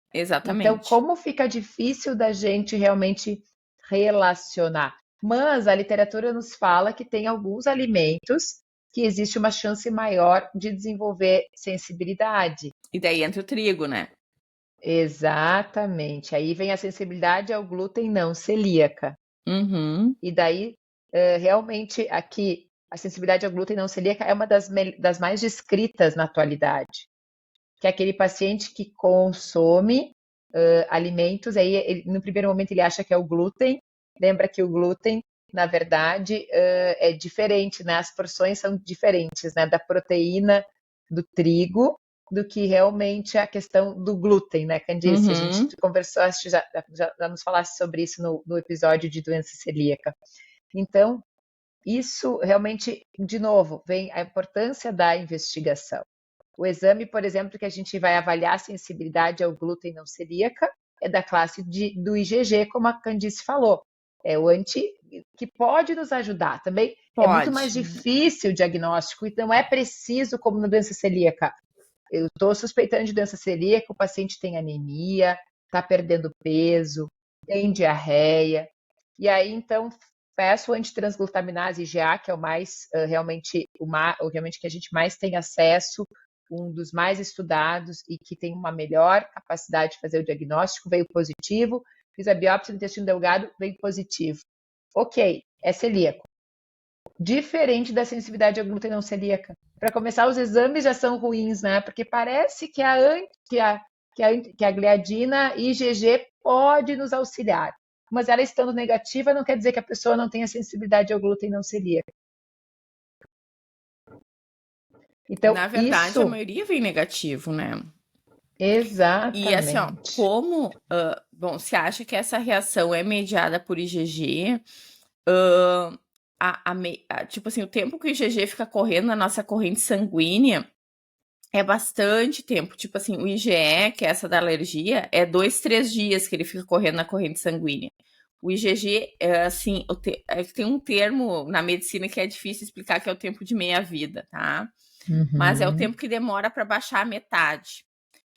Então, Exatamente. como fica difícil da gente realmente relacionar. Mas a literatura nos fala que tem alguns alimentos que existe uma chance maior de desenvolver sensibilidade. E daí entra o trigo, né? Exatamente. Aí vem a sensibilidade ao glúten não celíaca. Uhum. E daí, realmente, aqui, a sensibilidade ao glúten não celíaca é uma das mais descritas na atualidade, que é aquele paciente que consome alimentos, aí no primeiro momento ele acha que é o glúten, lembra que o glúten, na verdade, é diferente, né? As porções são diferentes, né? Da proteína do trigo do que realmente a questão do glúten, né, Candice? A gente conversou, acho que já nos falasse sobre isso no episódio de doença celíaca. Então, isso realmente, de novo, vem a importância da investigação. O exame, por exemplo, que a gente vai avaliar a sensibilidade ao glúten não celíaca é da classe do IgG, como a Candice falou. É o que pode nos ajudar. Também é muito mais difícil o diagnóstico e não é preciso como na doença celíaca. Eu estou suspeitando de doença celíaca, o paciente tem anemia, está perdendo peso, tem diarreia. E aí, então, peço antitransglutaminase IgA, que é o mais realmente que a gente mais tem acesso, um dos mais estudados e que tem uma melhor capacidade de fazer o diagnóstico, veio positivo. Fiz a biópsia do intestino delgado, veio positivo. Ok, é celíaco. Diferente da sensibilidade à glúten não celíaca. Para começar, os exames já são ruins, né? Porque parece que a gliadina IgG pode nos auxiliar. Mas ela estando negativa não quer dizer que a pessoa não tenha sensibilidade ao glúten não celíaco. Então, na verdade, a maioria vem negativo, né? Exatamente. E assim, ó, bom, se acha que essa reação é mediada por IgG, tipo assim, o tempo que o IgG fica correndo na nossa corrente sanguínea é bastante tempo. Tipo assim, o IgE, que é essa da alergia, é 2, 3 dias que ele fica correndo na corrente sanguínea. O IgG, assim, tem um termo na medicina que é difícil explicar, que é o tempo de meia-vida, tá? Mas é o tempo que demora para baixar a metade,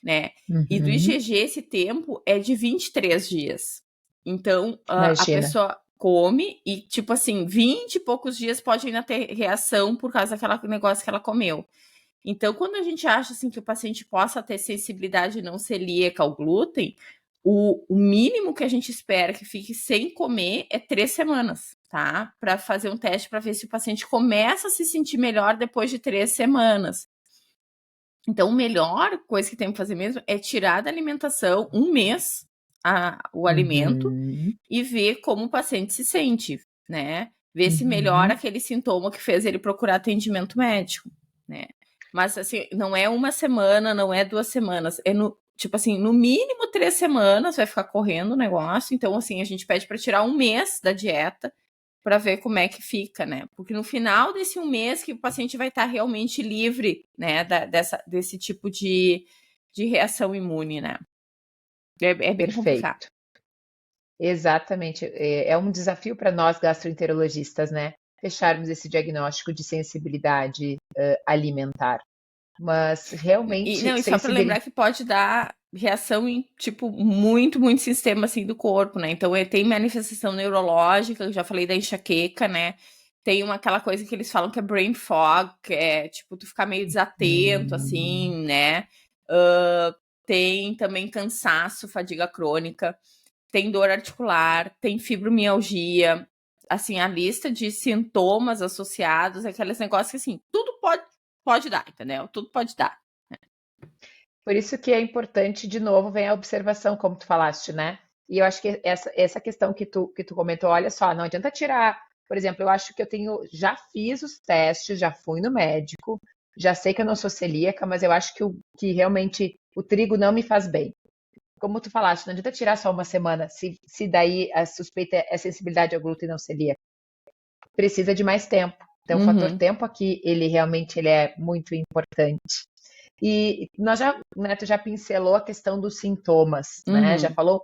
né? E do IgG, esse tempo é de 23 dias. Então, a pessoa come e, tipo assim, 20 e poucos dias pode ainda ter reação por causa daquele negócio que ela comeu. Então, quando a gente acha assim, que o paciente possa ter sensibilidade não celíaca ao glúten, o mínimo que a gente espera que fique sem comer é 3 semanas, tá? Para fazer um teste para ver se o paciente começa a se sentir melhor depois de 3 semanas. Então, a melhor coisa que tem que fazer mesmo é tirar da alimentação um mês o alimento e ver como o paciente se sente, né? Ver se melhora aquele sintoma que fez ele procurar atendimento médico, né? Mas, assim, não é 1 semana, não é 2 semanas. É tipo assim, no mínimo 3 semanas vai ficar correndo o negócio. Então, assim, a gente pede para tirar 1 mês da dieta para ver como é que fica, né? Porque no final desse 1 mês que o paciente vai estar realmente livre, né, desse tipo de reação imune, né? É bem complicado. Exatamente. É um desafio para nós gastroenterologistas, né? Fecharmos esse diagnóstico de sensibilidade alimentar. Mas realmente E só para lembrar que pode dar reação em, tipo, muito sistema, assim, do corpo, né? Então, tem manifestação neurológica, eu já falei da enxaqueca, né? Tem aquela coisa que eles falam que é brain fog, que é, tipo, tu ficar meio desatento, assim, né? Tem também cansaço, fadiga crônica, tem dor articular, tem fibromialgia, assim, a lista de sintomas associados, aqueles negócios que, assim, tudo pode dar, entendeu? Tudo pode dar. Por isso que é importante, de novo, vem a observação, como tu falaste, né? E eu acho que essa questão que tu comentou, olha só, não adianta tirar, por exemplo, eu acho que já fiz os testes, já fui no médico, já sei que eu não sou celíaca, mas eu acho que realmente o trigo não me faz bem. Como tu falaste, não adianta tirar só uma semana, se daí a suspeita é sensibilidade ao glúten não celíaca. Precisa de mais tempo. Então, o fator Uhum, tempo aqui, ele é muito importante. E tu já pincelou a questão dos sintomas, né? Já uhum. falou,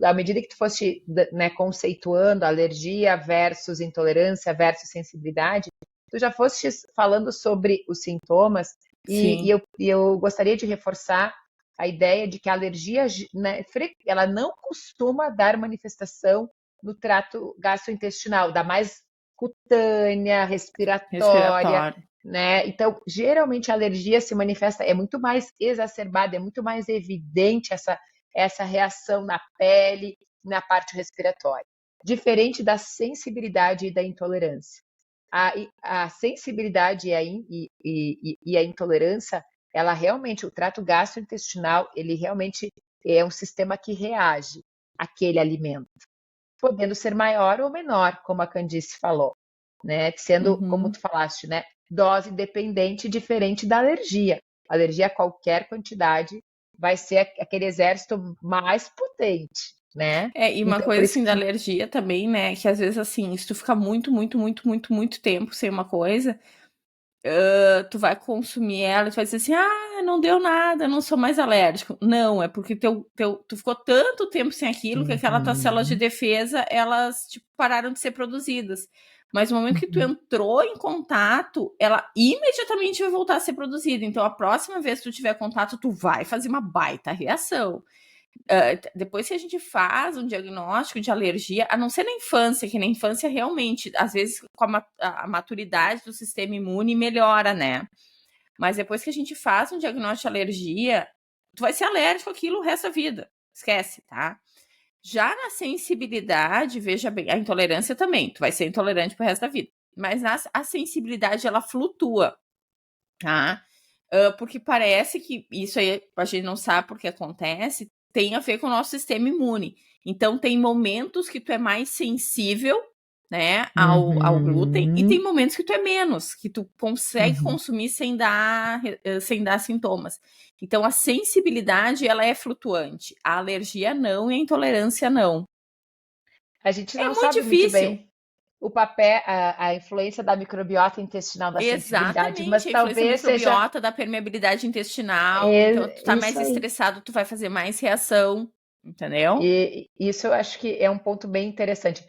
à medida que tu foste, né, conceituando alergia versus intolerância versus sensibilidade, tu já foste falando sobre os sintomas Sim, e eu gostaria de reforçar a ideia de que a alergia, né, ela não costuma dar manifestação no trato gastrointestinal, da mais cutânea, respiratória, respiratório. né? Então, geralmente a alergia se manifesta, é muito mais exacerbada, é muito mais evidente essa reação na pele, na parte respiratória. Diferente da sensibilidade e da intolerância. A sensibilidade e a intolerância, ela realmente, o trato gastrointestinal, ele realmente é um sistema que reage àquele alimento, podendo ser maior ou menor, como a Candice falou, né? Sendo, como Uhum. tu falaste, né? Dose dependente, diferente da alergia. Alergia a qualquer quantidade vai ser aquele exército mais potente, né? E uma Então, por coisa isso assim da que. alergia também, né? Que às vezes assim, se tu fica muito, muito, muito, muito, muito tempo sem uma coisa, tu vai consumir ela e tu vai dizer assim, não deu nada, não sou mais alérgico. Não, é porque tu ficou tanto tempo sem aquilo que aquelas tuas células de Uhum, defesa, elas tipo, pararam de ser produzidas. Mas no momento que tu uhum. entrou em contato, ela imediatamente vai voltar a ser produzida. Então, a próxima vez que tu tiver contato, tu vai fazer uma baita reação. Depois que a gente faz um diagnóstico de alergia, a não ser na infância, que na infância realmente, às vezes com a maturidade do sistema imune melhora, né? Mas depois que a gente faz um diagnóstico de alergia, tu vai ser alérgico àquilo o resto da vida. Esquece, tá? Já na sensibilidade, veja bem, a intolerância também, tu vai ser intolerante pro resto da vida. Mas a sensibilidade, ela flutua, tá? Porque parece que isso aí a gente não sabe porque acontece, tem a ver com o nosso sistema imune. Então, tem momentos que tu é mais sensível, né, ao glúten, e tem Uhum, momentos que tu é menos, que tu consegue uhum. consumir sem dar sintomas. Então, a sensibilidade, ela é flutuante. A alergia não e a intolerância não. A gente É não muito sabe muito difícil. bem o papel, a influência da microbiota intestinal da sensibilidade, mas Exatamente, a influência talvez seja microbiota, da permeabilidade intestinal. Então, tu tá mais isso aí. estressado, tu vai fazer mais reação, entendeu? E isso eu acho que é um ponto bem interessante.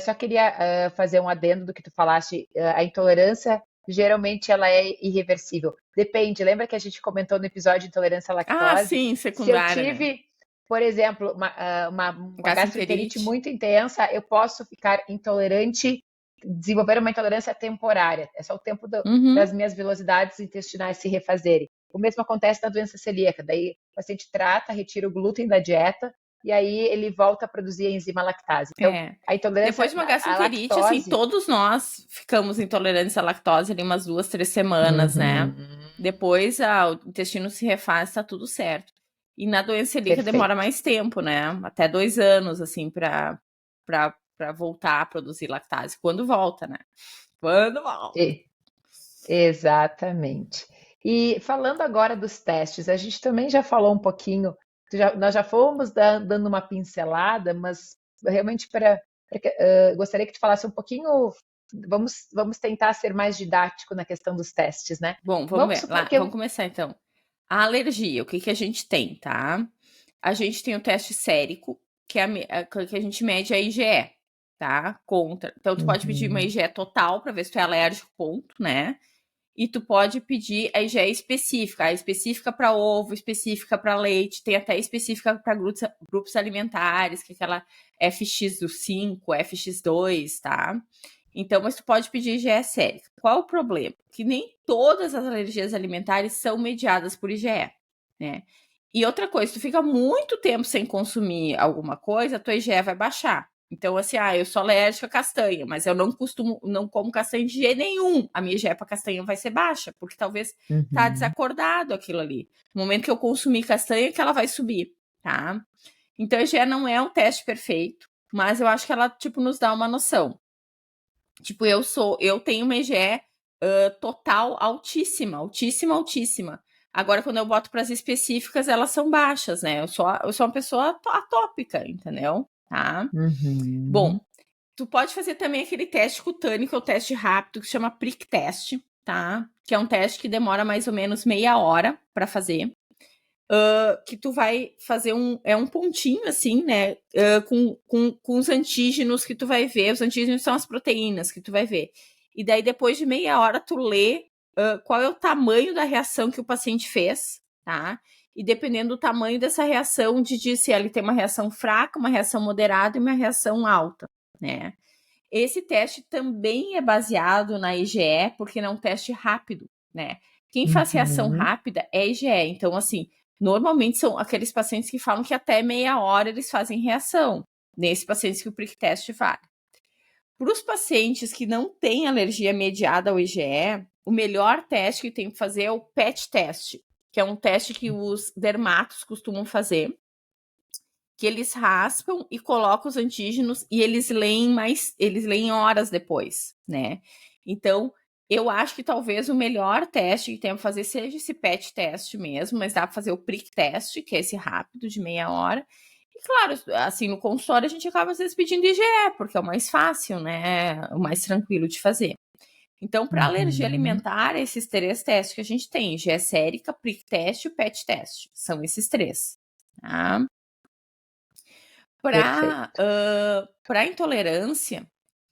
Só queria fazer um adendo do que tu falaste. A intolerância, geralmente, ela é irreversível. Depende, lembra que a gente comentou no episódio de intolerância à Ah, lactose? sim, Se eu secundária, né? tive, por exemplo, uma gastroenterite Gastroenterite. muito intensa, eu posso ficar intolerante, desenvolver uma intolerância temporária. É só o tempo das Uhum. minhas velocidades intestinais se refazerem. O mesmo acontece na doença celíaca. Daí o paciente trata, retira o glúten da dieta e aí ele volta a produzir a enzima lactase. Então, É. a Depois intolerância de uma à gastroenterite, assim, lactose. todos nós ficamos intolerantes à lactose ali umas 2, 3 semanas, né? Uhum, Depois o intestino se refaz, tá tudo certo. E na doença celíaca demora perfeito. mais tempo, né? Até 2 anos, assim, pra voltar a produzir lactase. Quando volta, né? Quando volta. E- exatamente. E falando agora dos testes, a gente também já falou um pouquinho, nós já fomos dando uma pincelada, mas realmente gostaria que tu falasse um pouquinho. Vamos tentar ser mais didático na questão dos testes, né? Bom, vamos Vamos ver. supor Lá, que vamos eu. começar então. A alergia, o que que a gente tem, tá? A gente tem o teste sérico, que é que a gente mede a IgE, tá? Contra. Então, tu pode pedir uma Uhum, IgE total para ver se tu é alérgico, ponto, né? E tu pode pedir a IgE específica, a específica para ovo, específica para leite, tem até específica para grupos alimentares, que é aquela FX5, FX2, tá? Então, mas tu pode pedir IgE sérica. Qual o problema? Que nem todas as alergias alimentares são mediadas por IgE, né? E outra coisa, se tu fica muito tempo sem consumir alguma coisa, a tua IgE vai baixar. Então, assim, eu sou alérgica a castanha, mas eu não como castanha de jeito nenhum. A minha IgE para castanha vai ser baixa, porque talvez tá desacordado aquilo ali. No momento que eu consumir castanha, que ela vai subir, tá? Então, a IgE não é um teste perfeito, mas eu acho que ela, tipo, nos dá uma noção. Tipo, eu tenho uma IgE total altíssima, altíssima, altíssima. Agora, quando eu boto para as específicas, elas são baixas, né? Eu sou uma pessoa atópica, entendeu? Tá? Bom, tu pode fazer também aquele teste cutâneo, que é o teste rápido, que se chama Prick Test, tá? Que é um teste que demora mais ou menos meia hora para fazer. Que tu vai fazer um pontinho assim, né? Com os antígenos que tu vai ver. Os antígenos são as proteínas que tu vai ver. E daí, depois de meia hora, tu lê qual é o tamanho da reação que o paciente fez, tá? E dependendo do tamanho dessa reação, diz se ele tem uma reação fraca, uma reação moderada e uma reação alta, né? Esse teste também é baseado na IgE, porque não é um teste rápido, né? Quem faz reação rápida é IgE. Então, assim, normalmente são aqueles pacientes que falam que até meia hora eles fazem reação. Nesses pacientes que o prick test vale. Para os pacientes que não têm alergia mediada ao IgE, o melhor teste que tem que fazer é o PET test, que é um teste que os dermatos costumam fazer, que eles raspam e colocam os antígenos e eles leem horas depois, né? Então, eu acho que talvez o melhor teste que tem para fazer seja esse PET teste mesmo, mas dá para fazer o prick test, que é esse rápido de meia hora. E claro, assim, no consultório a gente acaba às vezes pedindo IgE, porque é o mais fácil, né? O mais tranquilo de fazer. Então, para alergia alimentar, esses 3 testes que a gente tem, IgE sérica, prick test e o PET test, são esses 3, tá? Para intolerância,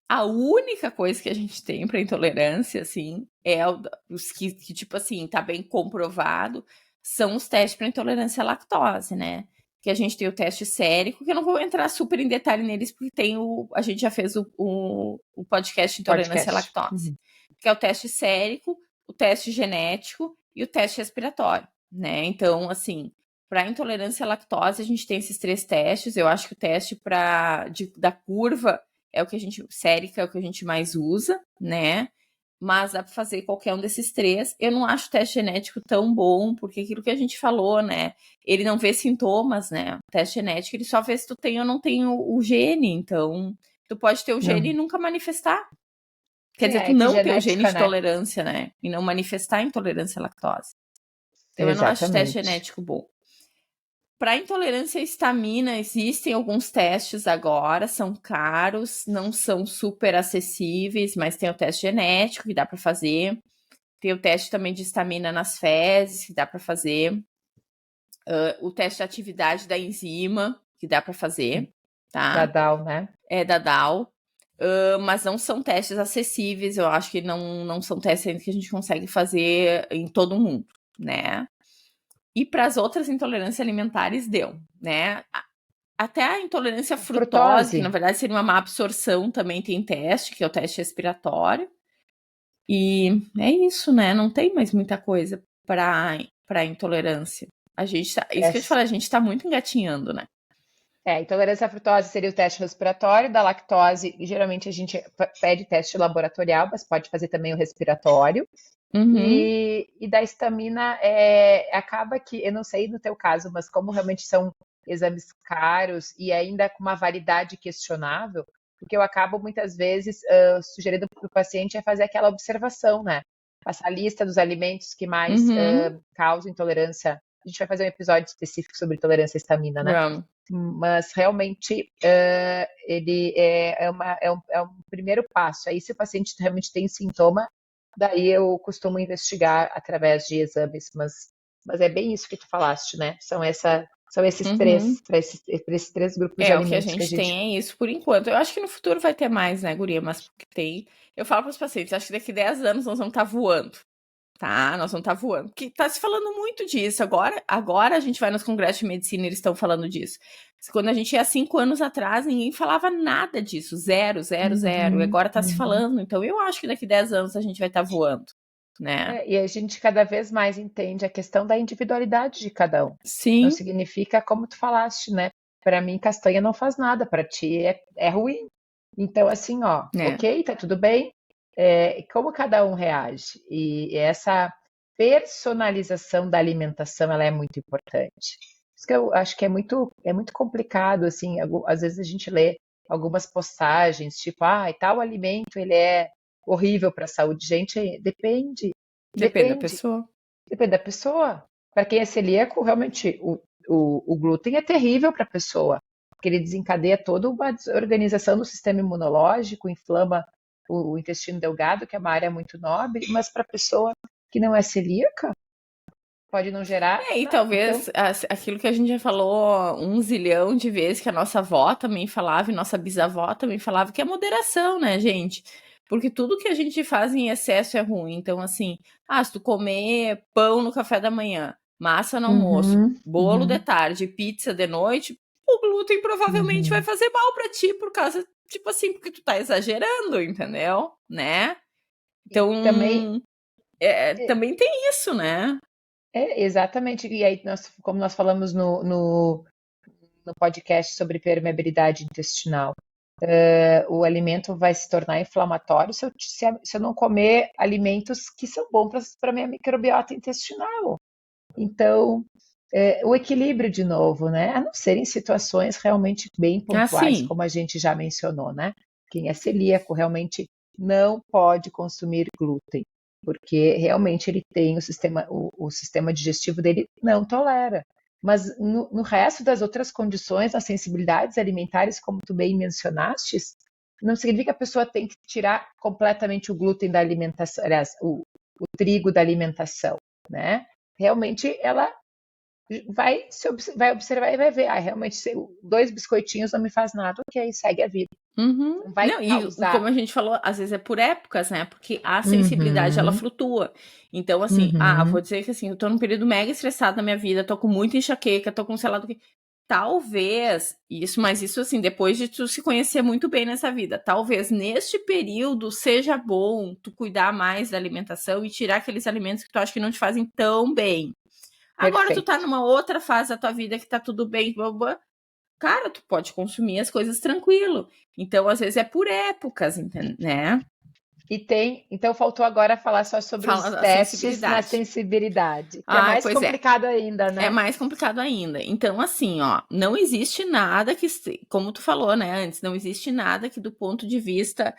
a única coisa que a gente tem para intolerância, assim, é os que, tipo assim, tá bem comprovado, são os testes para intolerância à lactose, né? Que a gente tem o teste sérico, que eu não vou entrar super em detalhe neles, porque a gente já fez o podcast de intolerância à lactose, que é o teste sérico, o teste genético e o teste respiratório, né? Então, assim, para intolerância à lactose, a gente tem esses 3 testes. Eu acho que o teste da curva é o que a gente, sérica é o que a gente mais usa, né? Mas dá para fazer qualquer um desses 3. Eu não acho o teste genético tão bom, porque aquilo que a gente falou, né? Ele não vê sintomas, né? O teste genético, ele só vê se tu tem ou não tem o gene. Então, tu pode ter o gene e nunca manifestar. Quer dizer, tu não ter o gene de tolerância, né? E não manifestar intolerância à lactose. Então, eu não acho o teste genético bom. Para intolerância à histamina, existem alguns testes agora, são caros, não são super acessíveis, mas tem o teste genético que dá para fazer. Tem o teste também de histamina nas fezes, que dá para fazer. O teste de atividade da enzima, que dá para fazer. Tá? Da DAO, né? É da DAO. Mas não são testes acessíveis, eu acho que não são testes que a gente consegue fazer em todo mundo, né? E para as outras intolerâncias alimentares deu, né? Até a intolerância à frutose, que na verdade seria uma má absorção, também tem teste, que é o teste respiratório. E é isso, né? Não tem mais muita coisa para intolerância. Isso que eu te falei, a gente está muito engatinhando, né? Intolerância à frutose seria o teste respiratório, da lactose, geralmente a gente pede teste laboratorial, mas pode fazer também o respiratório. E da histamina, acaba que, eu não sei no teu caso, mas como realmente são exames caros e ainda com uma validade questionável, porque eu acabo muitas vezes sugerindo para o paciente fazer aquela observação, né? Passar a lista dos alimentos que mais causam intolerância. A gente vai fazer um episódio específico sobre intolerância à histamina, né? Mas realmente ele é um primeiro passo. Aí, se o paciente realmente tem sintoma, daí eu costumo investigar através de exames, mas é bem isso que tu falaste, né? São esses 3, para esses 3 grupos de alimentos. O que a gente tem é isso por enquanto. Eu acho que no futuro vai ter mais, né, guria? Mas porque tem. Eu falo para os pacientes, acho que daqui 10 anos nós vamos estar voando. Tá, nós vamos estar voando. Porque tá se falando muito disso. Agora a gente vai nos congressos de medicina e eles estão falando disso. Quando a gente ia 5 anos atrás, ninguém falava nada disso. Zero. E agora tá se falando. Então eu acho que daqui 10 anos a gente vai estar voando, né? E a gente cada vez mais entende a questão da individualidade de cada um. Sim. Não significa, como tu falaste, né? Para mim, castanha não faz nada, para ti é ruim. Então, assim, ó, É. ok, tá tudo bem. Como cada um reage? E essa personalização da alimentação, ela é muito importante. Por isso que eu acho que é muito complicado, assim, às vezes a gente lê algumas postagens, tipo, tal alimento, ele é horrível para a saúde. Gente, depende, Depende da depende, pessoa. depende da pessoa. Para quem é celíaco, realmente, o glúten é terrível para a pessoa, porque ele desencadeia toda uma desorganização do sistema imunológico, inflama o intestino delgado, que é uma área muito nobre, mas para a pessoa que não é celíaca, pode não gerar E nada. Então, talvez aquilo que a gente já falou um zilhão de vezes, que a nossa avó também falava, e nossa bisavó também falava, que é moderação, né, gente? Porque tudo que a gente faz em excesso é ruim. Então, assim, se tu comer pão no café da manhã, massa no almoço, uhum, bolo de uhum, tarde, pizza de noite, o glúten provavelmente vai uhum. fazer mal pra ti, por causa, tipo assim, porque tu tá exagerando, entendeu? Né? E também Então, também tem isso, né? exatamente. E aí, como nós falamos no podcast sobre permeabilidade intestinal, o alimento vai se tornar inflamatório se eu não comer alimentos que são bons para a minha microbiota intestinal. Então, o equilíbrio de novo, né? A não ser em situações realmente bem pontuais, Assim, como a gente já mencionou, né? Quem é celíaco realmente não pode consumir glúten, porque realmente ele tem o sistema digestivo dele não tolera. Mas no resto das outras condições, as sensibilidades alimentares, como tu bem mencionaste, não significa que a pessoa tem que tirar completamente o glúten da alimentação, aliás, o trigo da alimentação, né? Realmente ela vai observar e vai ver, realmente dois biscoitinhos não me faz nada, ok, segue a vida. uhum. Não vai Não, e causar. como a gente falou, às vezes é por épocas, né? Porque a sensibilidade ela Uhum, flutua. Então, assim, vou uhum, dizer que assim, eu tô num período mega estressado na minha vida, tô com muita enxaqueca, tô com sei lá do que. Talvez, mas isso assim, depois de tu se conhecer muito bem nessa vida, talvez neste período seja bom tu cuidar mais da alimentação e tirar aqueles alimentos que tu acha que não te fazem tão bem. Agora tu tá perfeito. numa outra fase da tua vida que tá tudo bem, blá, blá, blá. Cara, tu pode consumir as coisas tranquilo. Então, às vezes é por épocas, né? Então faltou agora falar só sobre Fala os da testes na sensibilidade. sensibilidade, que é mais Pois é. complicado ainda, É né? mais complicado ainda. Então, assim, ó, não existe nada que, como tu falou, né, antes, não existe nada que do ponto de vista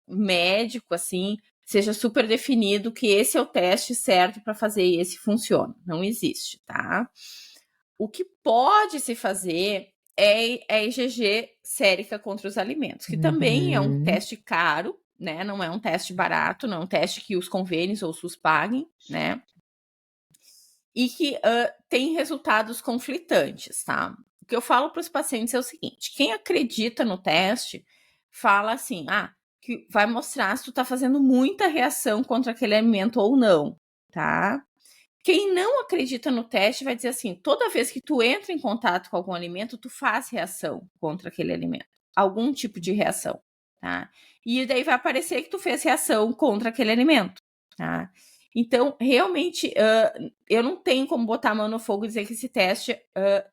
médico, assim, seja super definido que esse é o teste certo para fazer e esse funciona. Não existe, tá? O que pode se fazer é a IgG sérica contra os alimentos, que também é um Uhum, teste caro, né? Não é um teste barato, não é um teste que os convênios ou o SUS paguem, né? E que tem resultados conflitantes, tá? O que eu falo para os pacientes é o seguinte: quem acredita no teste fala assim, que vai mostrar se tu tá fazendo muita reação contra aquele alimento ou não, tá? Quem não acredita no teste vai dizer assim: toda vez que tu entra em contato com algum alimento, tu faz reação contra aquele alimento, algum tipo de reação, tá? E daí vai aparecer que tu fez reação contra aquele alimento, tá? Então, realmente, eu não tenho como botar a mão no fogo e dizer que esse teste,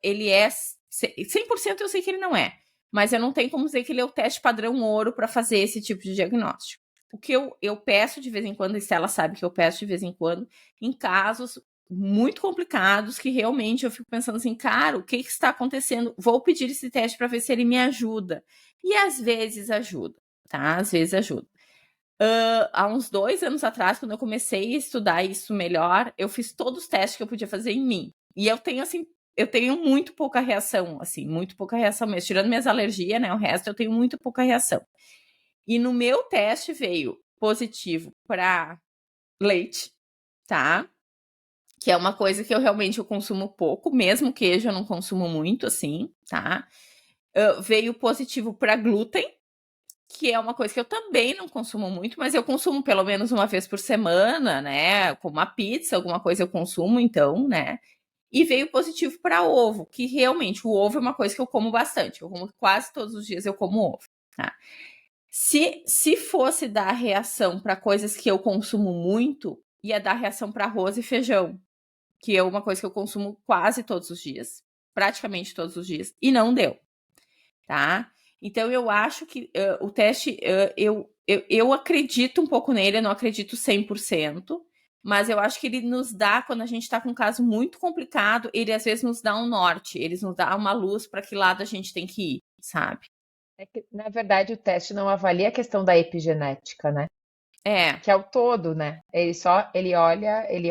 ele é 100%, eu sei que ele não é, mas eu não tenho como dizer que ele é o teste padrão ouro para fazer esse tipo de diagnóstico. O que eu peço de vez em quando, e Stella sabe que eu peço de vez em quando, em casos muito complicados que realmente eu fico pensando assim, cara, o que está acontecendo? Vou pedir esse teste para ver se ele me ajuda. E às vezes ajuda, tá? Às vezes ajuda. Há uns 2 anos atrás, quando eu comecei a estudar isso melhor, eu fiz todos os testes que eu podia fazer em mim. E eu tenho muito pouca reação, assim, muito pouca reação mesmo. Tirando minhas alergias, né? O resto eu tenho muito pouca reação. E no meu teste veio positivo para leite, tá? Que é uma coisa que eu consumo pouco, mesmo queijo eu não consumo muito, assim, tá? Veio positivo para glúten, que é uma coisa que eu também não consumo muito, mas eu consumo pelo menos uma vez por semana, né? Como uma pizza, alguma coisa eu consumo, então, né? E veio positivo para ovo, que realmente o ovo é uma coisa que eu como bastante. Eu como quase todos os dias eu como ovo, tá? Se fosse dar reação para coisas que eu consumo muito, ia dar reação para arroz e feijão, que é uma coisa que eu consumo quase todos os dias, praticamente todos os dias, e não deu, tá? Então, eu acho que o teste, eu acredito um pouco nele, eu não acredito 100%, mas eu acho que ele nos dá, quando a gente está com um caso muito complicado, ele às vezes nos dá um norte, ele nos dá uma luz para que lado a gente tem que ir, sabe? É que, na verdade, o teste não avalia a questão da epigenética, né? É, Que é o todo, né? Ele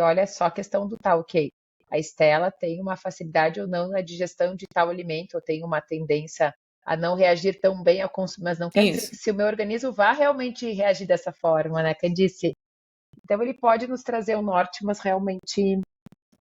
olha só a questão do tá, ok. A Estela tem uma facilidade ou não na digestão de tal alimento, ou tem uma tendência a não reagir tão bem ao consumo, mas não quer dizer isso. que se o meu organismo vá realmente reagir dessa forma, né, Candice? Então ele pode nos trazer um norte, mas realmente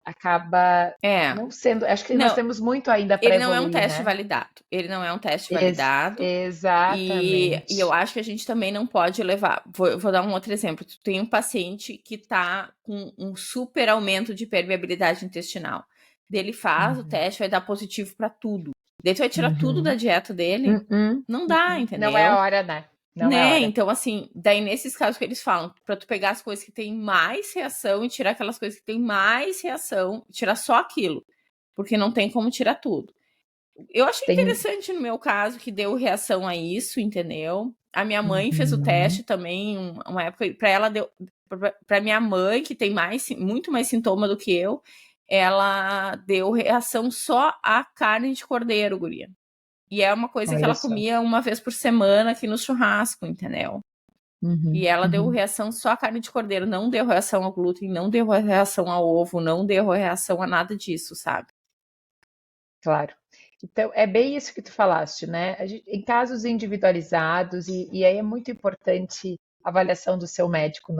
acaba É. não sendo. Acho que nós Não, temos muito ainda para ele não é um evoluir, teste né? validado. Ele não é um teste validado. E eu Exatamente. acho que a gente também não pode levar. Vou dar um outro exemplo. Tu tem um paciente que tá com um super aumento de permeabilidade intestinal. Ele faz o Uhum, teste, vai dar positivo para tudo. Daí tu vai tirar tudo da uhum, dieta dele? Não dá, Não é a entendeu? hora, né? Não é a Né? hora. Então, assim, daí nesses casos que eles falam, pra tu pegar as coisas que tem mais reação e tirar aquelas coisas que tem mais reação, tirar só aquilo. Porque não tem como tirar tudo. Eu achei Tem. interessante no meu caso que deu reação a isso, entendeu? A minha mãe fez o Uhum. teste também, uma época, para ela deu, para minha mãe que tem muito mais sintoma do que eu, ela deu reação só à carne de cordeiro, guria. E é uma coisa que Olha ela só. comia uma vez por semana aqui no churrasco, entendeu? E Uhum, ela deu uhum. reação só à carne de cordeiro, não deu reação ao glúten, não deu reação ao ovo, não deu reação a nada disso, sabe? Claro. Então, é bem isso que tu falaste, né? Em casos individualizados, e aí é muito importante a avaliação do seu médico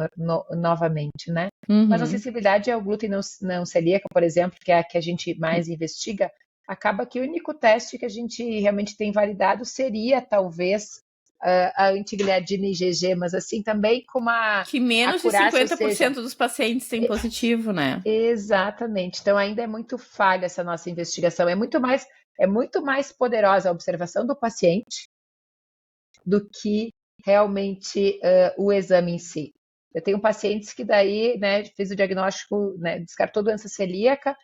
novamente, né? Mas a Uhum. sensibilidade ao glúten não celíaco, por exemplo, que é a que a gente mais investiga, acaba que o único teste que a gente realmente tem validado seria, talvez, a antigliadina IgG, mas assim, também com uma Que menos de acurácia, ou seja, 50% dos pacientes têm positivo, né? exatamente. Então ainda é muito falha essa nossa investigação. É muito mais poderosa a observação do paciente do que realmente o exame em si. Eu tenho pacientes que daí, né, fiz o diagnóstico, né, descartou doença celíaca,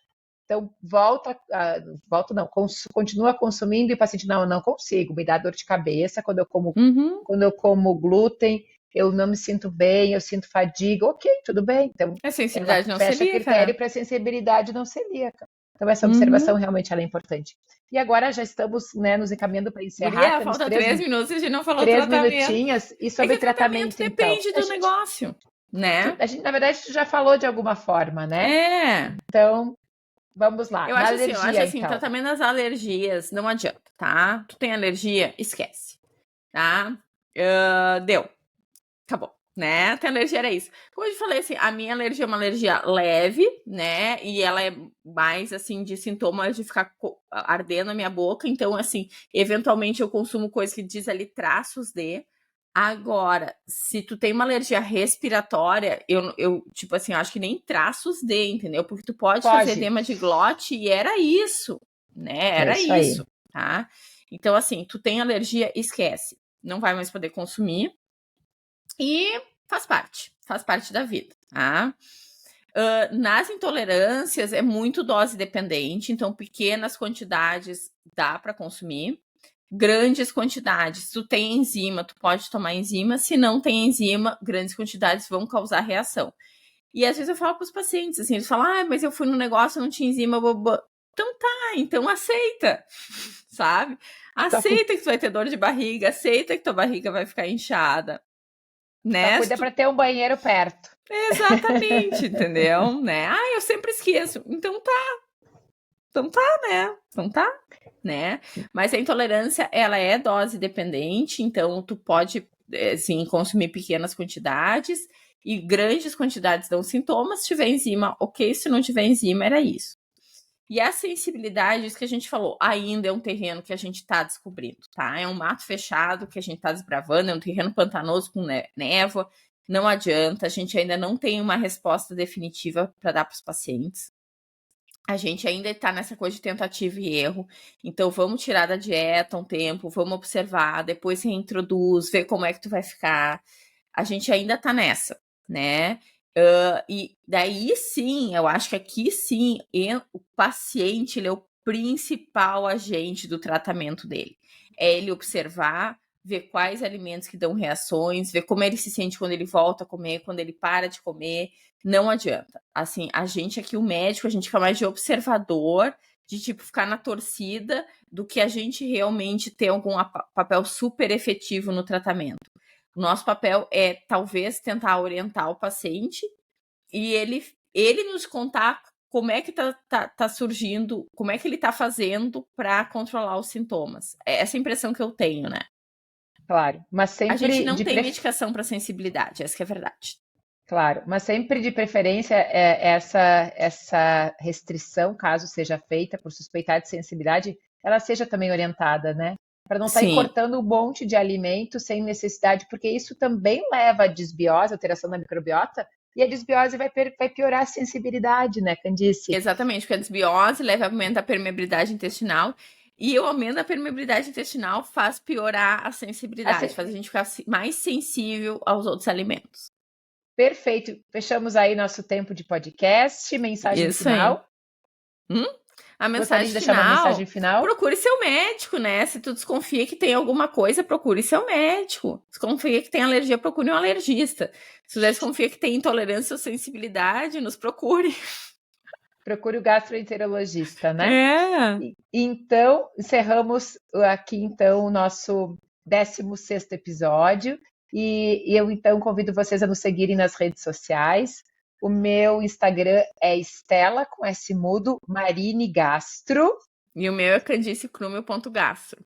então volta não, continua consumindo e o paciente não, eu não consigo, me dá dor de cabeça Uhum. quando eu como glúten, eu não me sinto bem, eu sinto fadiga, ok, tudo bem. Então, É ela sensibilidade não fecha celíaca, critério né? para sensibilidade não celíaca. Então, essa observação Uhum. realmente ela é importante. E agora já estamos, né, nos encaminhando para encerrar, Guria, temos falta 3 minutos e a gente não falou três tratamento. minutinhos. E É que sobre o tratamento tratamento, então? depende do negócio, né? Na verdade, tu já falou de alguma forma, né? É. Então, vamos lá. Na Eu acho alergia, assim, o então. tratamento das alergias não adianta, tá? Tu tem alergia, esquece, tá? Deu. Acabou, né? Tem alergia era isso. Como eu te falei, assim, a minha alergia é uma alergia leve, né? E ela é mais, assim, de sintomas de ficar ardendo a minha boca. Então, assim, eventualmente eu consumo coisa que diz ali traços de. Agora, se tu tem uma alergia respiratória, eu tipo assim, eu acho que nem traços de, entendeu? Porque tu pode fazer Foge. edema de glote e era isso, né? É Era isso aí. isso, tá? Então, assim, tu tem alergia, esquece. Não vai mais poder consumir. E faz parte da vida, tá? Nas intolerâncias é muito dose dependente, então pequenas quantidades dá para consumir. Grandes quantidades, tu tem enzima, tu pode tomar enzima. Se não tem enzima, grandes quantidades vão causar reação. E às vezes eu falo para os pacientes, assim, eles falam, mas eu fui no negócio, não tinha enzima, blá. Então tá, então aceita, sabe? Só, cu- Aceita que tu vai ter dor de barriga, aceita que tua barriga vai ficar inchada, só né? cuida para ter um banheiro perto. Exatamente, entendeu? Né? Eu sempre esqueço. Então tá, né? Então tá, né? Mas a intolerância, ela é dose dependente, então tu pode, sim, consumir pequenas quantidades e grandes quantidades dão sintomas. Se tiver enzima, ok. Se não tiver enzima, era isso. E a sensibilidade, isso que a gente falou, ainda é um terreno que a gente está descobrindo, tá? É um mato fechado que a gente está desbravando, é um terreno pantanoso com névoa. Não adianta, a gente ainda não tem uma resposta definitiva para dar para os pacientes. A gente ainda está nessa coisa de tentativa e erro. Então, vamos tirar da dieta um tempo, vamos observar, depois reintroduz, ver como é que tu vai ficar. A gente ainda está nessa, né? E daí sim, eu acho que aqui sim, o paciente ele é o principal agente do tratamento dele. É ele observar, ver quais alimentos que dão reações, ver como ele se sente quando ele volta a comer, quando ele para de comer. Não adianta. Assim, a gente aqui, o médico, a gente fica mais de observador, de tipo ficar na torcida, do que a gente realmente ter algum papel super efetivo no tratamento. O nosso papel é talvez tentar orientar o paciente e ele nos contar como é que tá surgindo, como é que ele tá fazendo para controlar os sintomas. É essa impressão que eu tenho, né? Claro, mas sempre a gente não tem medicação para sensibilidade, essa que é a verdade. Claro, mas sempre de preferência essa restrição, caso seja feita por suspeitar de sensibilidade, ela seja também orientada, né? Para não sair cortando um monte de alimento sem necessidade, porque isso também leva à desbiose, alteração da microbiota, e a desbiose vai piorar a sensibilidade, né, Candice? Exatamente, porque a desbiose leva a aumento da permeabilidade intestinal, e o aumento da permeabilidade intestinal faz piorar a sensibilidade, faz a gente ficar mais sensível aos outros alimentos. Perfeito. Fechamos aí nosso tempo de podcast. Mensagem final. A mensagem final, procure seu médico, né? Se tu desconfia que tem alguma coisa, procure seu médico. Se desconfia que tem alergia, procure um alergista. Se você desconfia que tem intolerância ou sensibilidade, nos procure. Procure o gastroenterologista, né? Então, encerramos aqui, então, o nosso 16º episódio. E eu, então, convido vocês a nos seguirem nas redes sociais. O meu Instagram é Estela, com S mudo, Marine Gastro. E o meu é candicecrumel.gastro.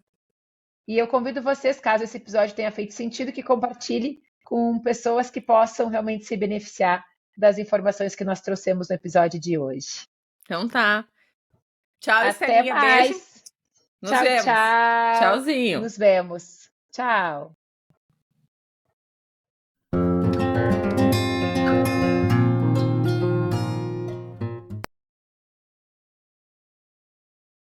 E eu convido vocês, caso esse episódio tenha feito sentido, que compartilhe com pessoas que possam realmente se beneficiar das informações que nós trouxemos no episódio de hoje. Então tá. Tchau, Até Estelinha. mais. Beijo. Nos vemos. Tchau. Tchauzinho. Nos vemos. Tchau.